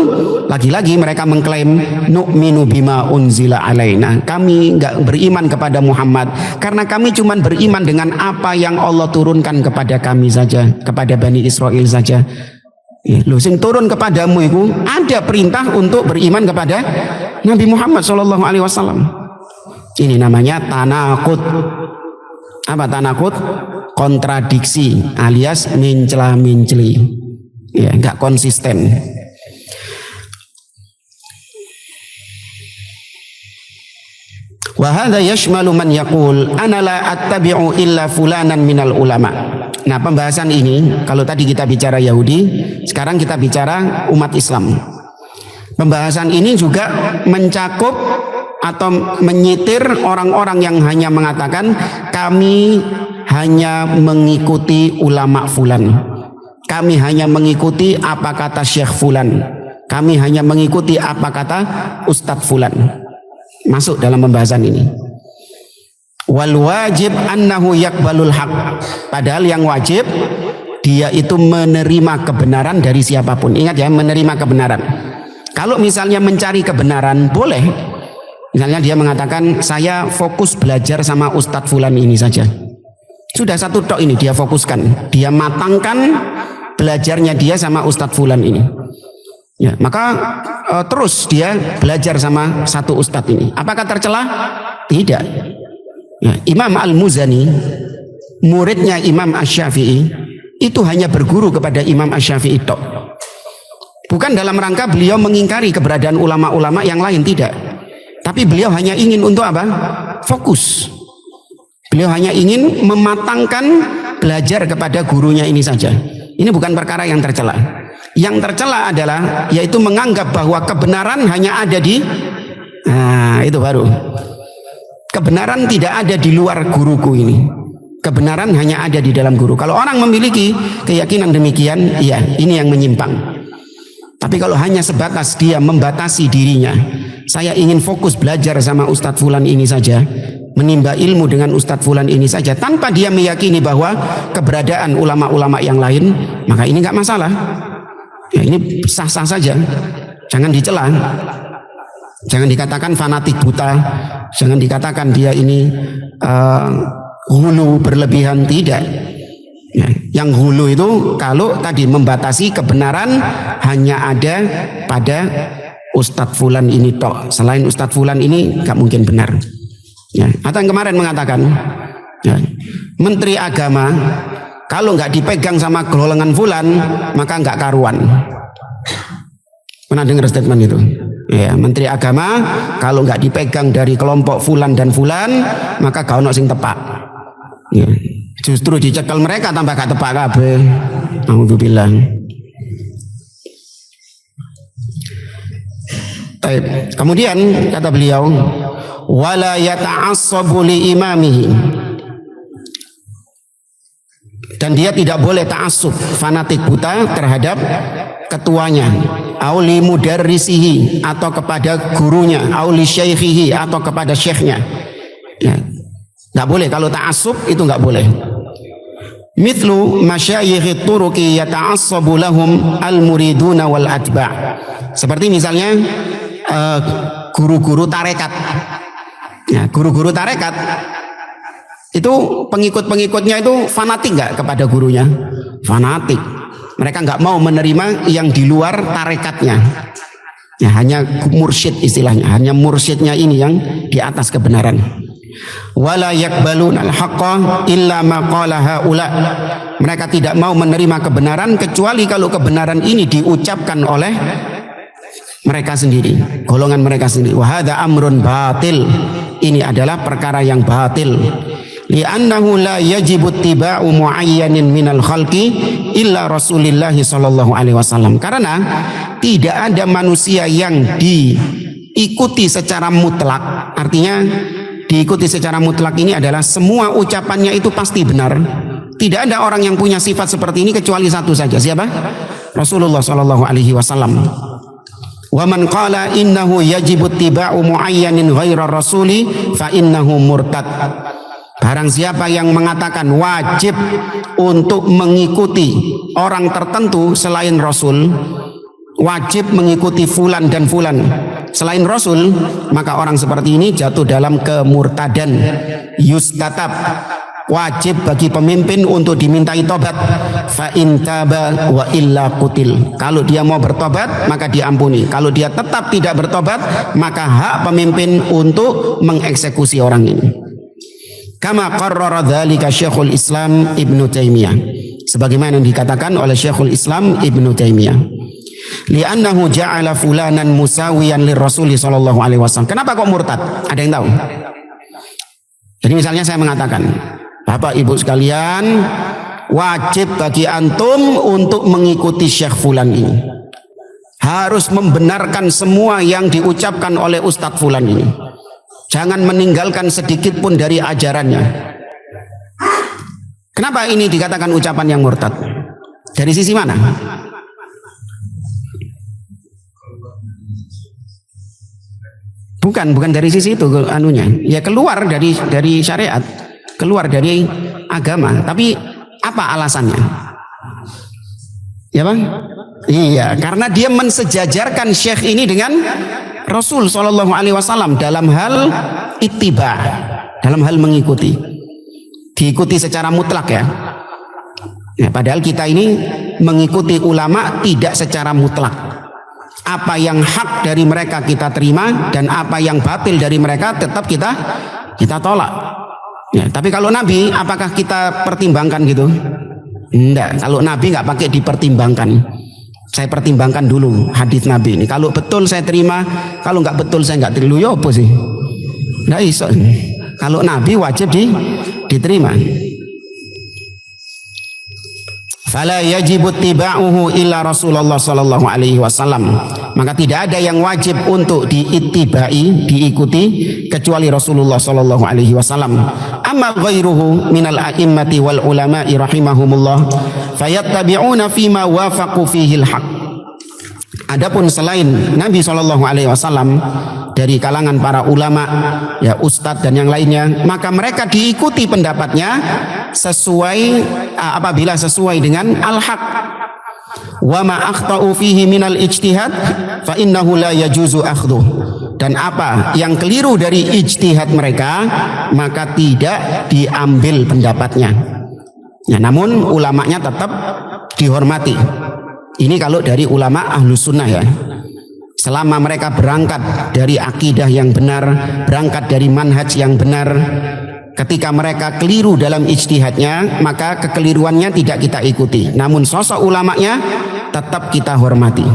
lagi-lagi mereka mengklaim nu'minu bima unzila alaina. Kami enggak beriman kepada Muhammad karena kami cuma beriman dengan apa yang Allah turunkan kepada kami saja, kepada Bani Israel saja. Loh, sing turun kepadamu itu ada perintah untuk beriman kepada Nabi Muhammad SAW. Ini namanya tanakut. Apa tanakut? Kontradiksi alias mencela-menceli. Ya, enggak konsisten. Wa hadza yashmalu man yaqul ana la attabi'u illa fulanan minal ulama. Nah, pembahasan ini kalau tadi kita bicara Yahudi, sekarang kita bicara umat Islam. Pembahasan ini juga mencakup atau menyitir orang-orang yang hanya mengatakan kami hanya mengikuti ulama fulan, kami hanya mengikuti apa kata syekh fulan, kami hanya mengikuti apa kata ustadz fulan. Masuk dalam pembahasan ini. Wal wajib annahu yakbalul haq. Padahal yang wajib dia itu menerima kebenaran dari siapapun. Ingat ya, menerima kebenaran. Kalau misalnya mencari kebenaran boleh. Misalnya dia mengatakan saya fokus belajar sama ustadz fulan ini saja. Sudah satu tok ini dia fokuskan, dia matangkan belajarnya dia sama ustadz fulan ini. Ya, maka terus dia belajar sama satu ustadz ini. Apakah tercela? Tidak. Ya, Imam Al-Muzani, muridnya Imam Asy-Syafi'i, itu hanya berguru kepada Imam Asy-Syafi'i tok. Bukan dalam rangka beliau mengingkari keberadaan ulama-ulama yang lain, tidak. Tapi beliau hanya ingin untuk apa? Fokus. Beliau hanya ingin mematangkan belajar kepada gurunya ini saja. Ini bukan perkara yang tercela. Yang tercela adalah yaitu menganggap bahwa kebenaran hanya ada di, nah itu baru. Kebenaran tidak ada di luar guruku ini. Kebenaran hanya ada di dalam guru. Kalau orang memiliki keyakinan demikian, ya ini yang menyimpang. Tapi kalau hanya sebatas dia membatasi dirinya, saya ingin fokus belajar sama Ustadz Fulan ini saja, menimba ilmu dengan Ustadz Fulan ini saja, tanpa dia meyakini bahwa keberadaan ulama-ulama yang lain, maka ini nggak masalah. Ya, ini sah-sah saja. Jangan dicela, jangan dikatakan fanatik buta, jangan dikatakan dia ini hulu berlebihan, tidak. Ya, yang hulu itu kalau tadi membatasi kebenaran hanya ada pada Ustadz Fulan ini tok, selain Ustadz Fulan ini gak mungkin benar. Ya, atau yang kemarin mengatakan ya, Menteri Agama kalau nggak dipegang sama golongan Fulan maka nggak karuan. Pernah dengar statement itu? Ya, Menteri Agama kalau nggak dipegang dari kelompok Fulan dan Fulan maka gak ono sing tepak. Ya. Justru dicekel mereka tambah gak tepak kabeh. Alhamdulillah. Kemudian kata beliau, wala yata'assabu li imamihi, dan dia tidak boleh ta'assub, fanatik buta terhadap ketuanya, auli mudarrisihi, atau kepada gurunya, auli syaikhihi, atau kepada syekhnya. Ya, nggak boleh. Kalau ta'assub itu nggak boleh. Mithlu masyayikh turuki yata'assabu lahum al-muriduna wal atba'. Seperti misalnya guru-guru tarekat. Ya, guru-guru tarekat itu pengikut-pengikutnya itu fanatik nggak kepada gurunya? Fanatik. Mereka nggak mau menerima yang di luar tarekatnya. Ya, hanya mursyid istilahnya, hanya mursyidnya ini yang di atas kebenaran. Wala yaqbaluna al-haqqa illa ma qala haula. Mereka tidak mau menerima kebenaran kecuali kalau kebenaran ini diucapkan oleh mereka sendiri, golongan mereka sendiri. Wa hadza amrun batil. Ini adalah perkara yang batil. Li'annahu la yajibu ittiba'u muayyanin minal khalqi illa Rasulillah sallallahu alaihi wasallam. Karena tidak ada manusia yang diikuti secara mutlak. Artinya diikuti secara mutlak ini adalah semua ucapannya itu pasti benar. Tidak ada orang yang punya sifat seperti ini kecuali satu saja. Siapa? Rasulullah sallallahu alaihi wasallam. Wa man qala innahu yajibu ittiba'u muayyanin ghaira rasuli fa innahu murtad. Barang siapa yang mengatakan wajib untuk mengikuti orang tertentu selain Rasul, wajib mengikuti fulan dan fulan selain Rasul, maka orang seperti ini jatuh dalam kemurtadan. Yustatab, wajib bagi pemimpin untuk dimintai tobat. Fa in taba wa illa qutil. Kalau dia mau bertobat maka diampuni. Kalau dia tetap tidak bertobat maka hak pemimpin untuk mengeksekusi orang ini. Kama qarrara dzalika Syekhul Islam Ibnu Taimiyah, sebagaimana yang dikatakan oleh Syekhul Islam Ibnu Taimiyah. Li'annahu ja'ala fulanan musawiyan lirrasul sallallahu alaihi wasallam. Kenapa kok murtad? Ada yang tahu? Jadi misalnya saya mengatakan, Bapak Ibu sekalian, wajib bagi antum untuk mengikuti Syekh Fulan ini. Harus membenarkan semua yang diucapkan oleh Ustadz Fulan ini. Jangan meninggalkan sedikit pun dari ajarannya. Kenapa ini dikatakan ucapan yang murtad? Dari sisi mana? Bukan dari sisi itu anunya. Ya keluar dari syariat, keluar dari agama. Tapi apa alasannya? Ya Bang? Iya, karena dia mensejajarkan syekh ini dengan Rasul sallallahu alaihi wasallam dalam hal ittiba, dalam hal mengikuti. Diikuti secara mutlak ya. Ya, padahal kita ini mengikuti ulama tidak secara mutlak. Apa yang hak dari mereka kita terima dan apa yang batil dari mereka tetap kita tolak. Ya, tapi kalau Nabi apakah kita pertimbangkan gitu? Enggak, kalau Nabi nggak pakai dipertimbangkan. Saya pertimbangkan dulu hadis Nabi ini. Kalau betul saya terima, kalau nggak betul saya nggak terima. Ya apa sih? Nggak iso. Kalau Nabi wajib diterima. Fala yajibu ittiba'uhu illa Rasulullah sallallahu alaihi wasallam. Maka tidak ada yang wajib untuk diittibai, diikuti kecuali Rasulullah sallallahu alaihi wasallam. Amma ghairuhu minal a'immati wal ulama'i rahimahumullah fayattabi'una fima wafaqu fihi al-haq. Adapun selain Nabi Shallallahu Alaihi Wasallam dari kalangan para ulama, ya ustadz dan yang lainnya, maka mereka diikuti pendapatnya sesuai apabila sesuai dengan al-haq. Wa ma akhta'u fihi minal ijtihad fa innahu la yajuzu akhdhu. Dan apa yang keliru dari ijtihad mereka maka tidak diambil pendapatnya. Ya, namun ulamanya tetap dihormati. Ini kalau dari ulama ahlus sunnah ya. Selama mereka berangkat dari akidah yang benar, berangkat dari manhaj yang benar, ketika mereka keliru dalam ijtihadnya, maka kekeliruannya tidak kita ikuti. Namun sosok ulamanya tetap kita hormati.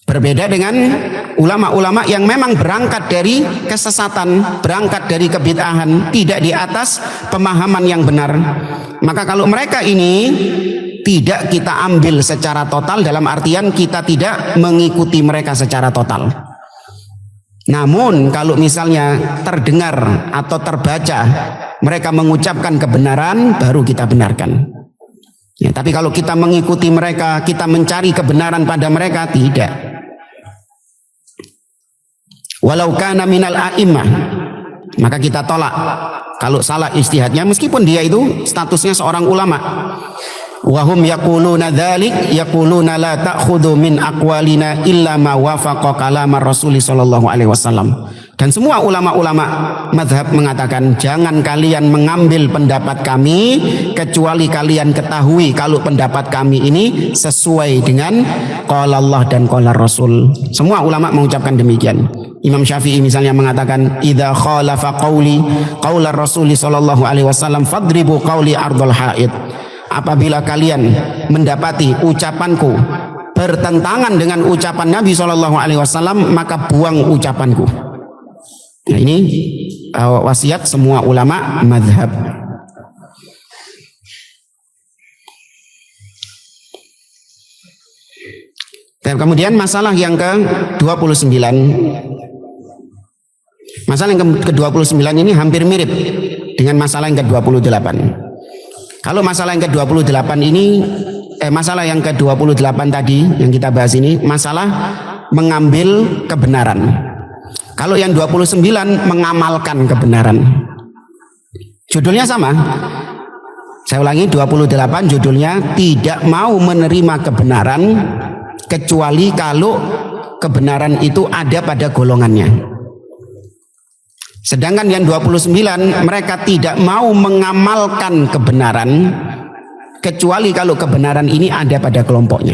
Berbeda dengan ulama-ulama yang memang berangkat dari kesesatan, berangkat dari kebid'ahan, tidak di atas pemahaman yang benar. Maka kalau mereka ini tidak kita ambil secara total, dalam artian kita tidak mengikuti mereka secara total. Namun kalau misalnya terdengar atau terbaca mereka mengucapkan kebenaran, baru kita benarkan. Ya, tapi kalau kita mengikuti mereka, kita mencari kebenaran pada mereka, tidak. Walau kana minal a'immah, maka kita tolak kalau salah ijtihadnya, meskipun dia itu statusnya seorang ulama. Wahum yaquluna dzalik yaquluna la ta'khudhu min aqwalina illa ma wafaqa kalamar Rasul sallallahu alaihi wasallam. Dan semua ulama-ulama mazhab mengatakan jangan kalian mengambil pendapat kami kecuali kalian ketahui kalau pendapat kami ini sesuai dengan qala Allah dan qala Rasul. Semua ulama mengucapkan demikian. Imam Syafi'i misalnya mengatakan idza khalafa qauli qaula Rasul sallallahu alaihi wasallam fadribu qauli ardhal haid. Apabila kalian mendapati ucapanku bertentangan dengan ucapan Nabi Shallallahu Alaihi Wasallam, maka buang ucapanku. Nah, ini wasiat semua ulama madhab. Dan kemudian masalah yang ke-29. Masalah yang ke-29 ini hampir mirip dengan masalah yang ke-28. Kalau masalah yang ke-28 ini, masalah yang ke-28 tadi yang kita bahas ini, masalah mengambil kebenaran. Kalau yang 29 mengamalkan kebenaran. Judulnya sama. Saya ulangi, 28 judulnya tidak mau menerima kebenaran kecuali kalau kebenaran itu ada pada golongannya. Sedangkan yang 29 mereka tidak mau mengamalkan kebenaran kecuali kalau kebenaran ini ada pada kelompoknya.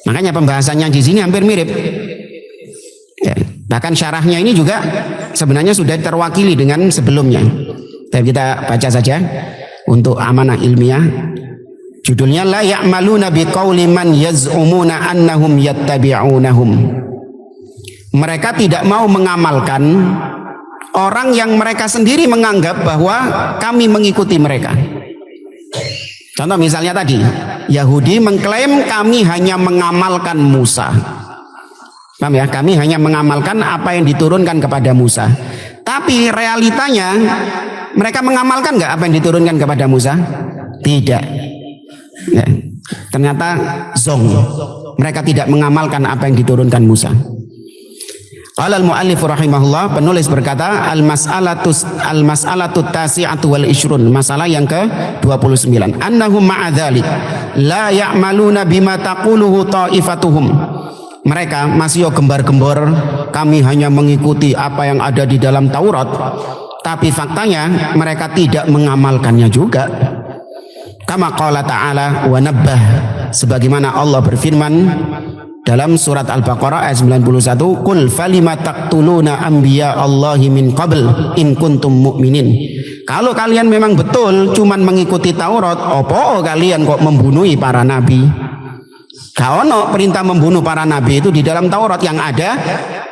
Makanya pembahasannya di sini hampir mirip. Ya, bahkan syarahnya ini juga sebenarnya sudah terwakili dengan sebelumnya. Tapi kita baca saja untuk amanah ilmiah. Judulnya la ya'maluna biqauli man yaz'umuna annahum yattabi'unahum. Mereka tidak mau mengamalkan orang yang mereka sendiri menganggap bahwa kami mengikuti mereka. Contoh misalnya tadi, Yahudi mengklaim kami hanya mengamalkan Musa. Paham ya? Kami hanya mengamalkan apa yang diturunkan kepada Musa. Tapi realitanya mereka mengamalkan nggak apa yang diturunkan kepada Musa? Tidak. Ya, ternyata zong. Mereka tidak mengamalkan apa yang diturunkan Musa. Qala al-muallif rahimahullah, penulis berkata al-mas'alatu tasi'atu wal ishrun, masalah yang ke-29. Annahum ma'a dzalik la ya'maluna bima taquluhu ta'ifatuhum. Mereka masih gembar-gembor kami hanya mengikuti apa yang ada di dalam Taurat, tapi faktanya mereka tidak mengamalkannya juga. Kama qala ta'ala wa nabbah, sebagaimana Allah berfirman dalam surat Al-Baqarah ayat 91, qul falima taqtuluna anbiya Allahi min qabl in kuntum mu'minin. Kalau kalian memang betul cuman mengikuti Taurat, opo kalian kok membunuhi para nabi? Kaono perintah membunuh para nabi itu di dalam Taurat, yang ada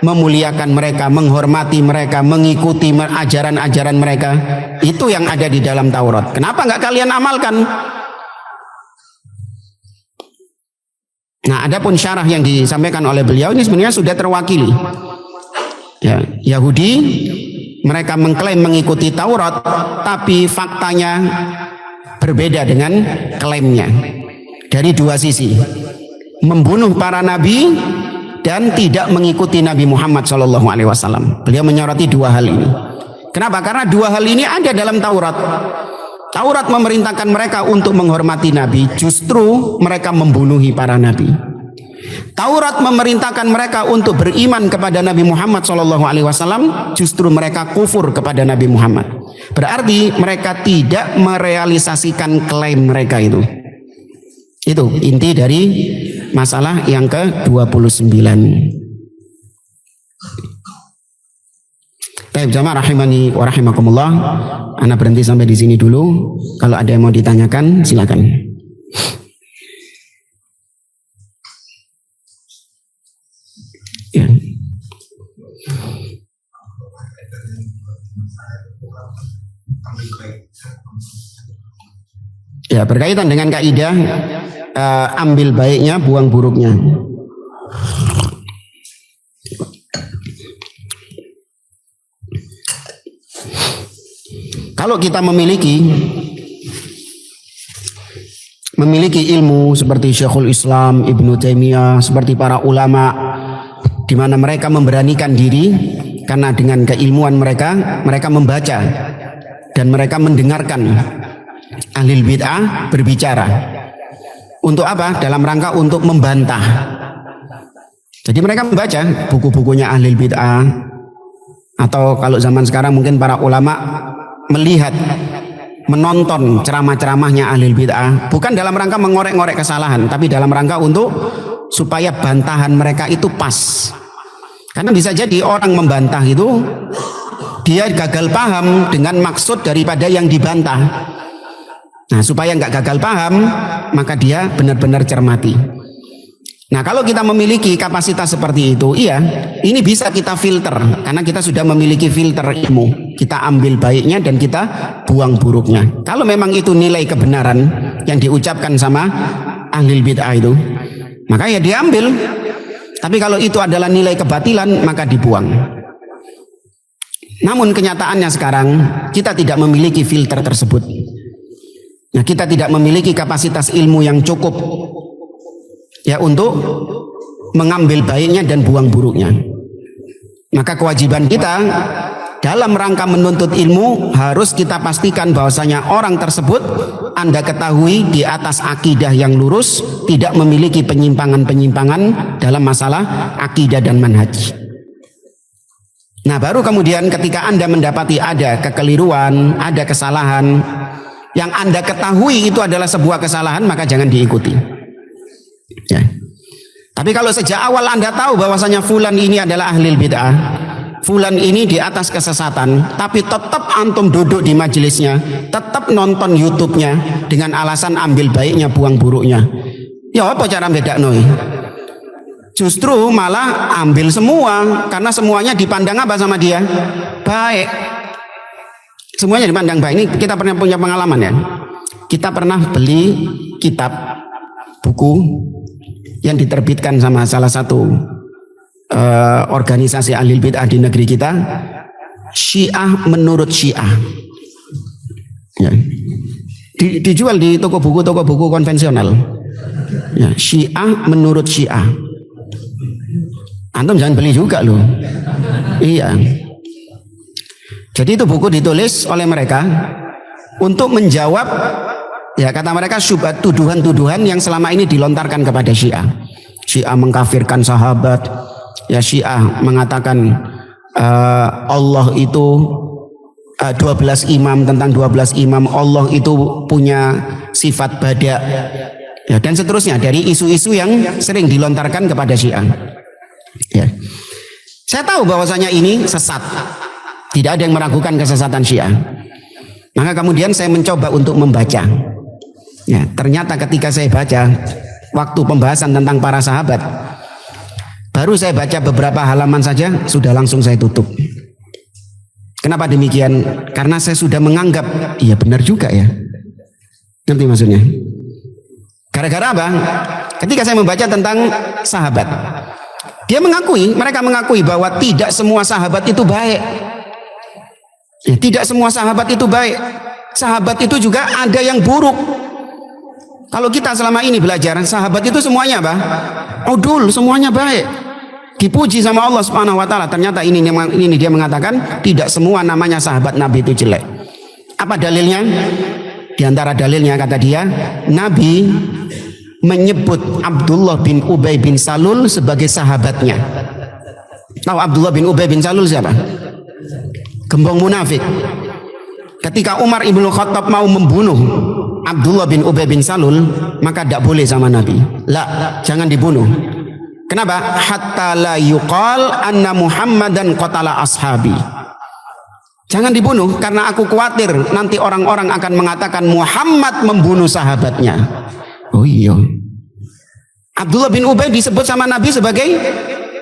memuliakan mereka, menghormati mereka, mengikuti ajaran-ajaran mereka. Itu yang ada di dalam Taurat. Kenapa nggak kalian amalkan? Nah, adapun syarah yang disampaikan oleh beliau ini sebenarnya sudah terwakili. Ya, Yahudi mereka mengklaim mengikuti Taurat, tapi faktanya berbeda dengan klaimnya dari dua sisi. Membunuh para nabi dan tidak mengikuti Nabi Muhammad SAW. Beliau menyoroti dua hal ini. Kenapa? Karena dua hal ini ada dalam Taurat. Taurat memerintahkan mereka untuk menghormati Nabi, justru mereka membunuhi para Nabi. Taurat memerintahkan mereka untuk beriman kepada Nabi Muhammad SAW, justru mereka kufur kepada Nabi Muhammad. Berarti mereka tidak merealisasikan klaim mereka itu. Itu inti dari masalah yang ke-29. Baik, jamaah rahimani wa rahimakumullah. Ana berhenti sampai di sini dulu. Kalau ada yang mau ditanyakan, silakan. Ya. Ya, berkaitan dengan kaidah ambil baiknya, buang buruknya. Kalau kita memiliki ilmu seperti Syekhul Islam Ibnu Taimiyah, seperti para ulama, di mana mereka memberanikan diri karena dengan keilmuan mereka membaca dan mereka mendengarkan ahlul bid'ah berbicara. Untuk apa? Dalam rangka untuk membantah. Jadi mereka membaca buku-bukunya ahlul bid'ah, atau kalau zaman sekarang mungkin para ulama melihat, menonton ceramah-ceramahnya ahlul bid'ah, bukan dalam rangka mengorek-ngorek kesalahan, tapi dalam rangka untuk supaya bantahan mereka itu pas. Karena bisa jadi orang membantah itu dia gagal paham dengan maksud daripada yang dibantah. Nah, supaya nggak gagal paham, maka dia benar-benar cermati. Nah, kalau kita memiliki kapasitas seperti itu, iya, ini bisa kita filter karena kita sudah memiliki filter ilmu. Kita ambil baiknya dan kita buang buruknya. Kalau memang itu nilai kebenaran yang diucapkan sama ahlul bid'ah itu, maka ya diambil. Tapi kalau itu adalah nilai kebatilan, maka dibuang. Namun kenyataannya sekarang kita tidak memiliki filter tersebut. Nah, kita tidak memiliki kapasitas ilmu yang cukup ya untuk mengambil baiknya dan buang buruknya. Maka kewajiban kita dalam rangka menuntut ilmu harus kita pastikan bahwasanya orang tersebut Anda ketahui di atas akidah yang lurus, tidak memiliki penyimpangan-penyimpangan dalam masalah akidah dan manhaj. Nah, baru kemudian ketika Anda mendapati ada kekeliruan, ada kesalahan yang Anda ketahui itu adalah sebuah kesalahan, maka jangan diikuti. Ya. Tapi kalau sejak awal Anda tahu bahwasanya fulan ini adalah ahlul bid'ah, fulan ini di atas kesesatan, tapi tetap antum duduk di majelisnya, tetap nonton YouTube-nya dengan alasan ambil baiknya, buang buruknya. Ya apa cara bedakno? Justru malah ambil semua, karena semuanya dipandang apa sama dia? Baik. Semuanya dipandang baik. Ini kita pernah punya pengalaman ya. Kita pernah beli kitab, buku yang diterbitkan sama salah satu organisasi ahlul bid'ah di negeri kita, Syiah menurut Syiah. Ya. Dijual di toko buku konvensional. Ya, Syiah menurut Syiah. Antum jangan beli juga loh. Iya. Jadi itu buku ditulis oleh mereka untuk menjawab, ya kata mereka, syubhat, tuduhan-tuduhan yang selama ini dilontarkan kepada Syiah. Syiah mengkafirkan sahabat, ya Syiah mengatakan Allah itu 12 imam, tentang 12 imam Allah itu punya sifat bada, ya, dan seterusnya dari isu-isu yang sering dilontarkan kepada Syiah. Ya. Saya tahu bahwasanya ini sesat. Tidak ada yang meragukan kesesatan Syiah. Maka kemudian saya mencoba untuk membaca. Ya, ternyata ketika saya baca waktu pembahasan tentang para sahabat, baru saya baca beberapa halaman saja sudah langsung saya tutup. Kenapa demikian? Karena saya sudah menganggap iya benar juga ya. Ngerti maksudnya? Gara-gara apa? Ketika saya membaca tentang sahabat, mereka mengakui bahwa tidak semua sahabat itu baik. Ya, tidak semua sahabat itu baik. Sahabat itu juga ada yang buruk. Kalau kita selama ini belajar, sahabat itu semuanya apa? Udul, semuanya baik. dipuji sama Allah Subhanahu wa taala. Ternyata ini dia mengatakan tidak semua namanya sahabat Nabi itu jelek. Apa dalilnya? Di antara dalilnya kata dia, Nabi menyebut Abdullah bin Ubay bin Salul sebagai sahabatnya. Tahu Abdullah bin Ubay bin Salul siapa? Gembong munafik. Ketika Umar ibnu Khattab mau membunuh Abdullah bin Ubay bin Salul, maka tidak boleh sama Nabi. La, jangan dibunuh. Kenapa? Hatta la yuqal anna Muhammadan qatala ashabi. Jangan dibunuh karena aku khawatir nanti orang-orang akan mengatakan Muhammad membunuh sahabatnya. Oh iya. Abdullah bin Ubay disebut sama Nabi sebagai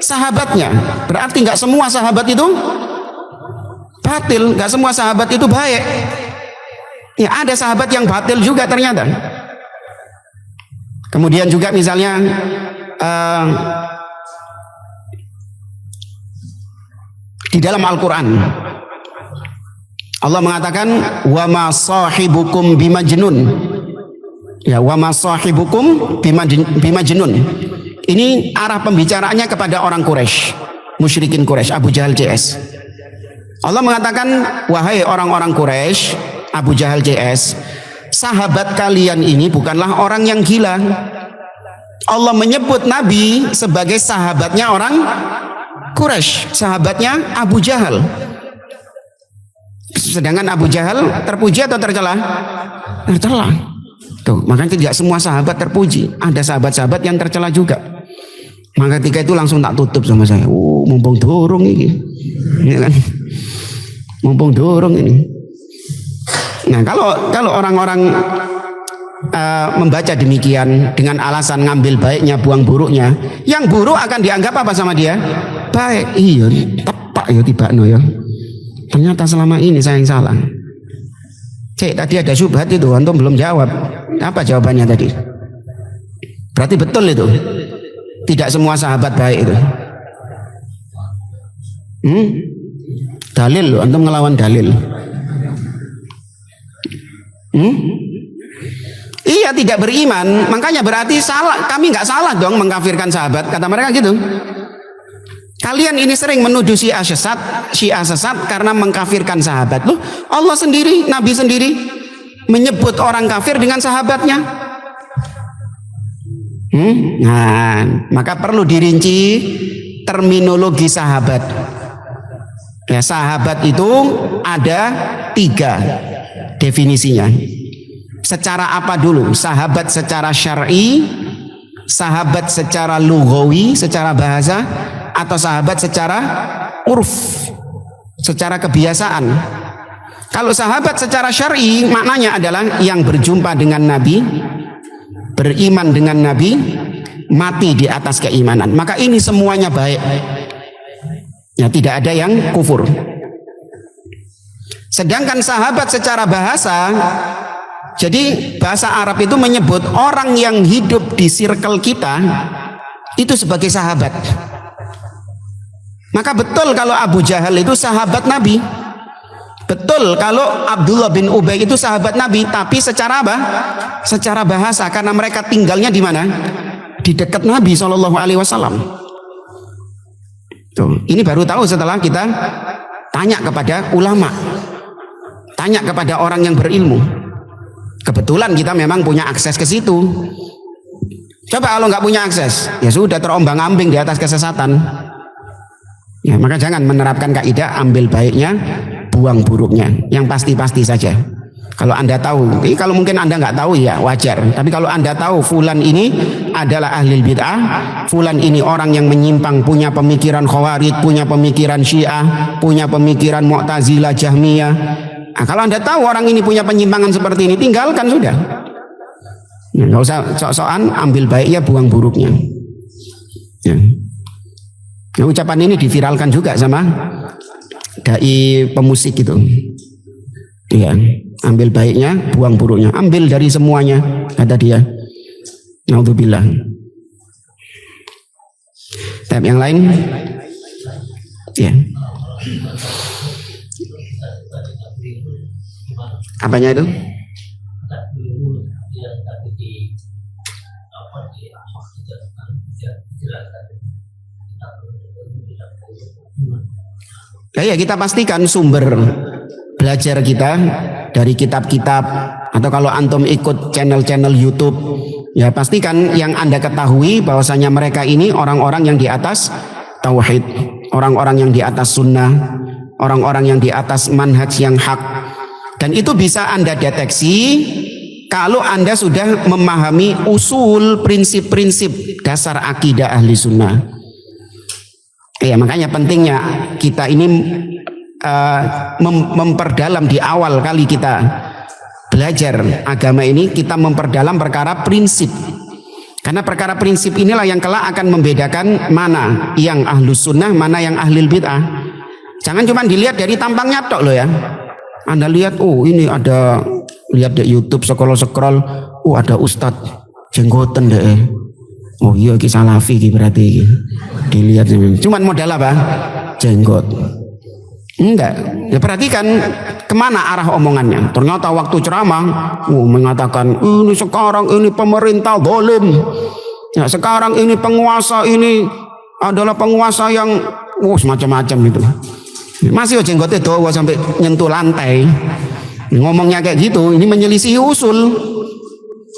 sahabatnya. Berarti nggak semua sahabat itu batil, nggak semua sahabat itu baik. Ya ada sahabat yang batil juga ternyata. Kemudian juga misalnya di dalam Al-Quran Allah mengatakan wa ma sahibukum bimajnun. Ya, wa ma sahibukum bimajnun. Ini arah pembicaraannya kepada orang Quraisy, musyrikin Quraisy, Abu Jahal CS. Allah mengatakan, wahai orang-orang Quraisy, Abu Jahal CS, sahabat kalian ini bukanlah orang yang gila. Allah menyebut Nabi sebagai sahabatnya orang Quraisy, sahabatnya Abu Jahal. Sedangkan Abu Jahal terpuji atau tercela? Tercela. Tuh, makanya tidak semua sahabat terpuji. Ada sahabat-sahabat yang tercela juga. Maka ketika itu langsung tak tutup sama saya. Mumpung dorong ini. Ya kan? Mumpung dorong ini. Nah, kalau orang-orang membaca demikian dengan alasan ngambil baiknya, buang buruknya, yang buruk akan dianggap apa sama dia? Baik. Iya, tepak ya tibakno ya. Ternyata selama ini saya yang salah. Cek, tadi ada syubhat itu, antum belum jawab. Apa jawabannya tadi? Berarti betul itu. Tidak semua sahabat baik itu. Dalil loh, antum ngelawan dalil. Iya, tidak beriman, makanya berarti salah. Kami nggak salah dong mengkafirkan sahabat, kata mereka gitu. Kalian ini sering menuduh Syiah sesat karena mengkafirkan sahabat. Loh, Allah sendiri, Nabi sendiri menyebut orang kafir dengan sahabatnya. Nah, maka perlu dirinci terminologi sahabat. Ya, sahabat itu ada 3 definisinya. Secara apa dulu? Sahabat secara syar'i, sahabat secara lughawi, secara bahasa, atau sahabat secara urf, secara kebiasaan. Kalau sahabat secara syar'i maknanya adalah yang berjumpa dengan Nabi, beriman dengan Nabi, mati di atas keimanan. Maka ini semuanya baik. Ya, tidak ada yang kufur. Sedangkan sahabat secara bahasa, jadi bahasa Arab itu menyebut orang yang hidup di circle kita itu sebagai sahabat. Maka betul kalau Abu Jahal itu sahabat Nabi. Betul kalau Abdullah bin Ubay itu sahabat Nabi, tapi secara apa? Secara bahasa, karena mereka tinggalnya di mana? Di dekat Nabi SAW. Tuh, ini baru tahu setelah kita tanya kepada ulama, tanya kepada orang yang berilmu. Kebetulan kita memang punya akses ke situ. Coba kalau nggak punya akses, ya sudah terombang-ambing di atas kesesatan. Ya, maka jangan menerapkan kaidah ambil baiknya, buang buruknya. Yang pasti-pasti saja. Kalau Anda tahu, kalau mungkin Anda nggak tahu ya wajar. Tapi kalau Anda tahu fulan ini adalah ahli bid'ah, fulan ini orang yang menyimpang, punya pemikiran Khawarij, punya pemikiran Syiah, punya pemikiran Mu'tazilah, Jahmiyah. Nah, kalau Anda tahu orang ini punya penyimpangan seperti ini, tinggalkan sudah. Nah, nggak usah sok-sokan ambil baiknya, buang buruknya. Ya. Nah, ucapan ini diviralkan juga sama dai pemusik gitu. Iya, ambil baiknya, buang buruknya. Ambil dari semuanya, kata dia. Naudzubillah. Tab yang lain? Ya. Apanya itu? Ya kita pastikan sumber belajar kita dari kitab-kitab, atau kalau antum ikut channel-channel YouTube, ya pastikan yang Anda ketahui bahwasanya mereka ini orang-orang yang di atas tauhid, orang-orang yang di atas sunnah, orang-orang yang di atas manhaj yang hak. Dan itu bisa Anda deteksi kalau Anda sudah memahami usul, prinsip-prinsip dasar akidah ahli sunnah. Ya, makanya pentingnya kita ini memperdalam di awal kali kita belajar agama ini, kita memperdalam perkara prinsip. Karena perkara prinsip inilah yang kelak akan membedakan mana yang ahlus sunnah, mana yang ahlul bid'ah. Jangan cuma dilihat dari tampangnya tok loh ya. Anda lihat, oh ini ada, lihat di YouTube scroll-scroll, oh ada ustadz jenggoten deh. Oh iya ki salafi ki berarti ki. Dilihat cuman modal apa? Jenggot. Enggak. Ya perhatikan kemana arah omongannya. Ternyata waktu ceramah mengatakan ini sekarang ini pemerintah zalim. Ya, sekarang ini penguasa ini adalah penguasa yang semacam-macam itu. Masih jenggotnya doa sampai nyentuh lantai. Ngomongnya kayak gitu, ini menyelisih usul.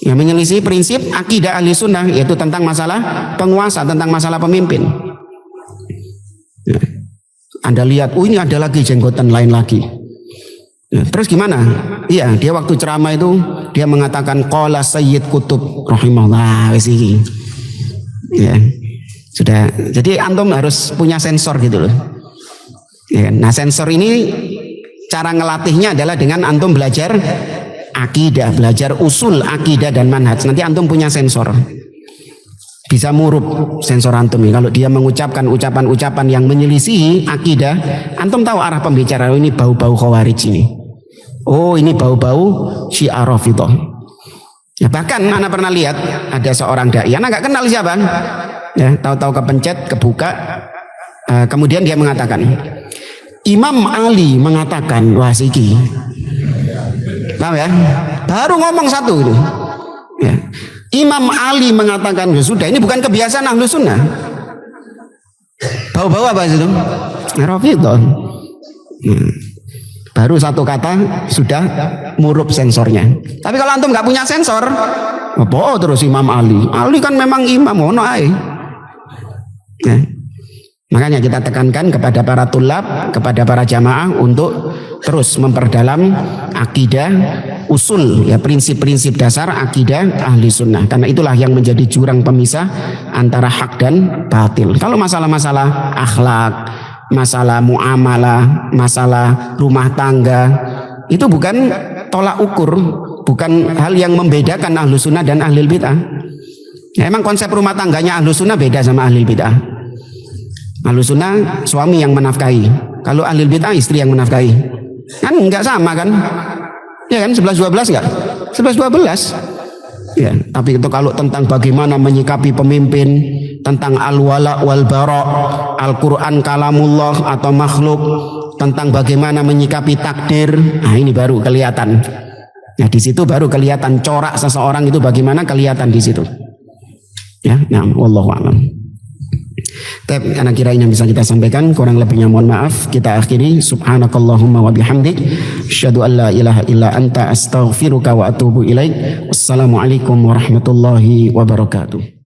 Ya, menyelisih prinsip akidah ahli sunnah, yaitu tentang masalah penguasa, tentang masalah pemimpin. Ya. Anda lihat, ini ada lagi jenggotan lain lagi. Ya, terus gimana? Iya, dia waktu ceramah itu dia mengatakan qala Sayyid Qutb rahimahullah wis iki. Ya. Sudah. Jadi antum harus punya sensor gitu loh. Ya, nah sensor ini cara ngelatihnya adalah dengan antum belajar akidah, belajar usul akidah dan manhaj. Nanti antum punya sensor, bisa murup sensor antum ini. Kalau dia mengucapkan ucapan-ucapan yang menyelisihi akidah, antum tahu arah pembicaraan. Ini bau-bau khawarij ini. Oh ini bau-bau syiah rafidhah. Ya, bahkan anak pernah lihat ada seorang dai, anak nggak kenal siapa, ya tahu-tahu kepencet, kebuka, kemudian dia mengatakan Imam Ali mengatakan, wah siki. Tahu ya? Baru ngomong satu itu. Ya. Imam Ali mengatakan, ya sudah, ini bukan kebiasaan ahlu sunnah. Bau-bau apa itu? Rafidhah. Baru satu kata sudah murup sensornya. Tapi kalau antum nggak punya sensor, apa terus Imam Ali? Ali kan memang imam, ono ae. Ya. Makanya kita tekankan kepada para tulab, kepada para jamaah untuk terus memperdalam akidah, usul, ya prinsip-prinsip dasar akidah ahli sunnah. Karena itulah yang menjadi jurang pemisah antara hak dan batil. Kalau masalah-masalah akhlak, masalah muamalah, masalah rumah tangga, itu bukan tolak ukur, bukan hal yang membedakan ahli sunnah dan ahli bid'ah. Ya, emang konsep rumah tangganya ahli sunnah beda sama ahli bid'ah. Ahlu sunnah suami yang menafkahi, kalau ahli bid'ah istri yang menafkahi. Kan enggak sama kan? Ya kan 11-12 enggak? 11-12. Ya, tapi itu kalau tentang bagaimana menyikapi pemimpin, tentang al-wala wal bara, Al-Qur'an kalamullah atau makhluk, tentang bagaimana menyikapi takdir, nah ini baru kelihatan. Nah di situ baru kelihatan corak seseorang itu bagaimana, kelihatan di situ. Ya, nah wallahu a'lam. Karena kira ini yang bisa kita sampaikan, kurang lebihnya mohon maaf. Kita akhiri, subhanakallahumma wa bihamdik, asyhadu an la ilaha illa anta astaghfiruka wa atubu ilaik. Wassalamualaikum warahmatullahi wabarakatuh.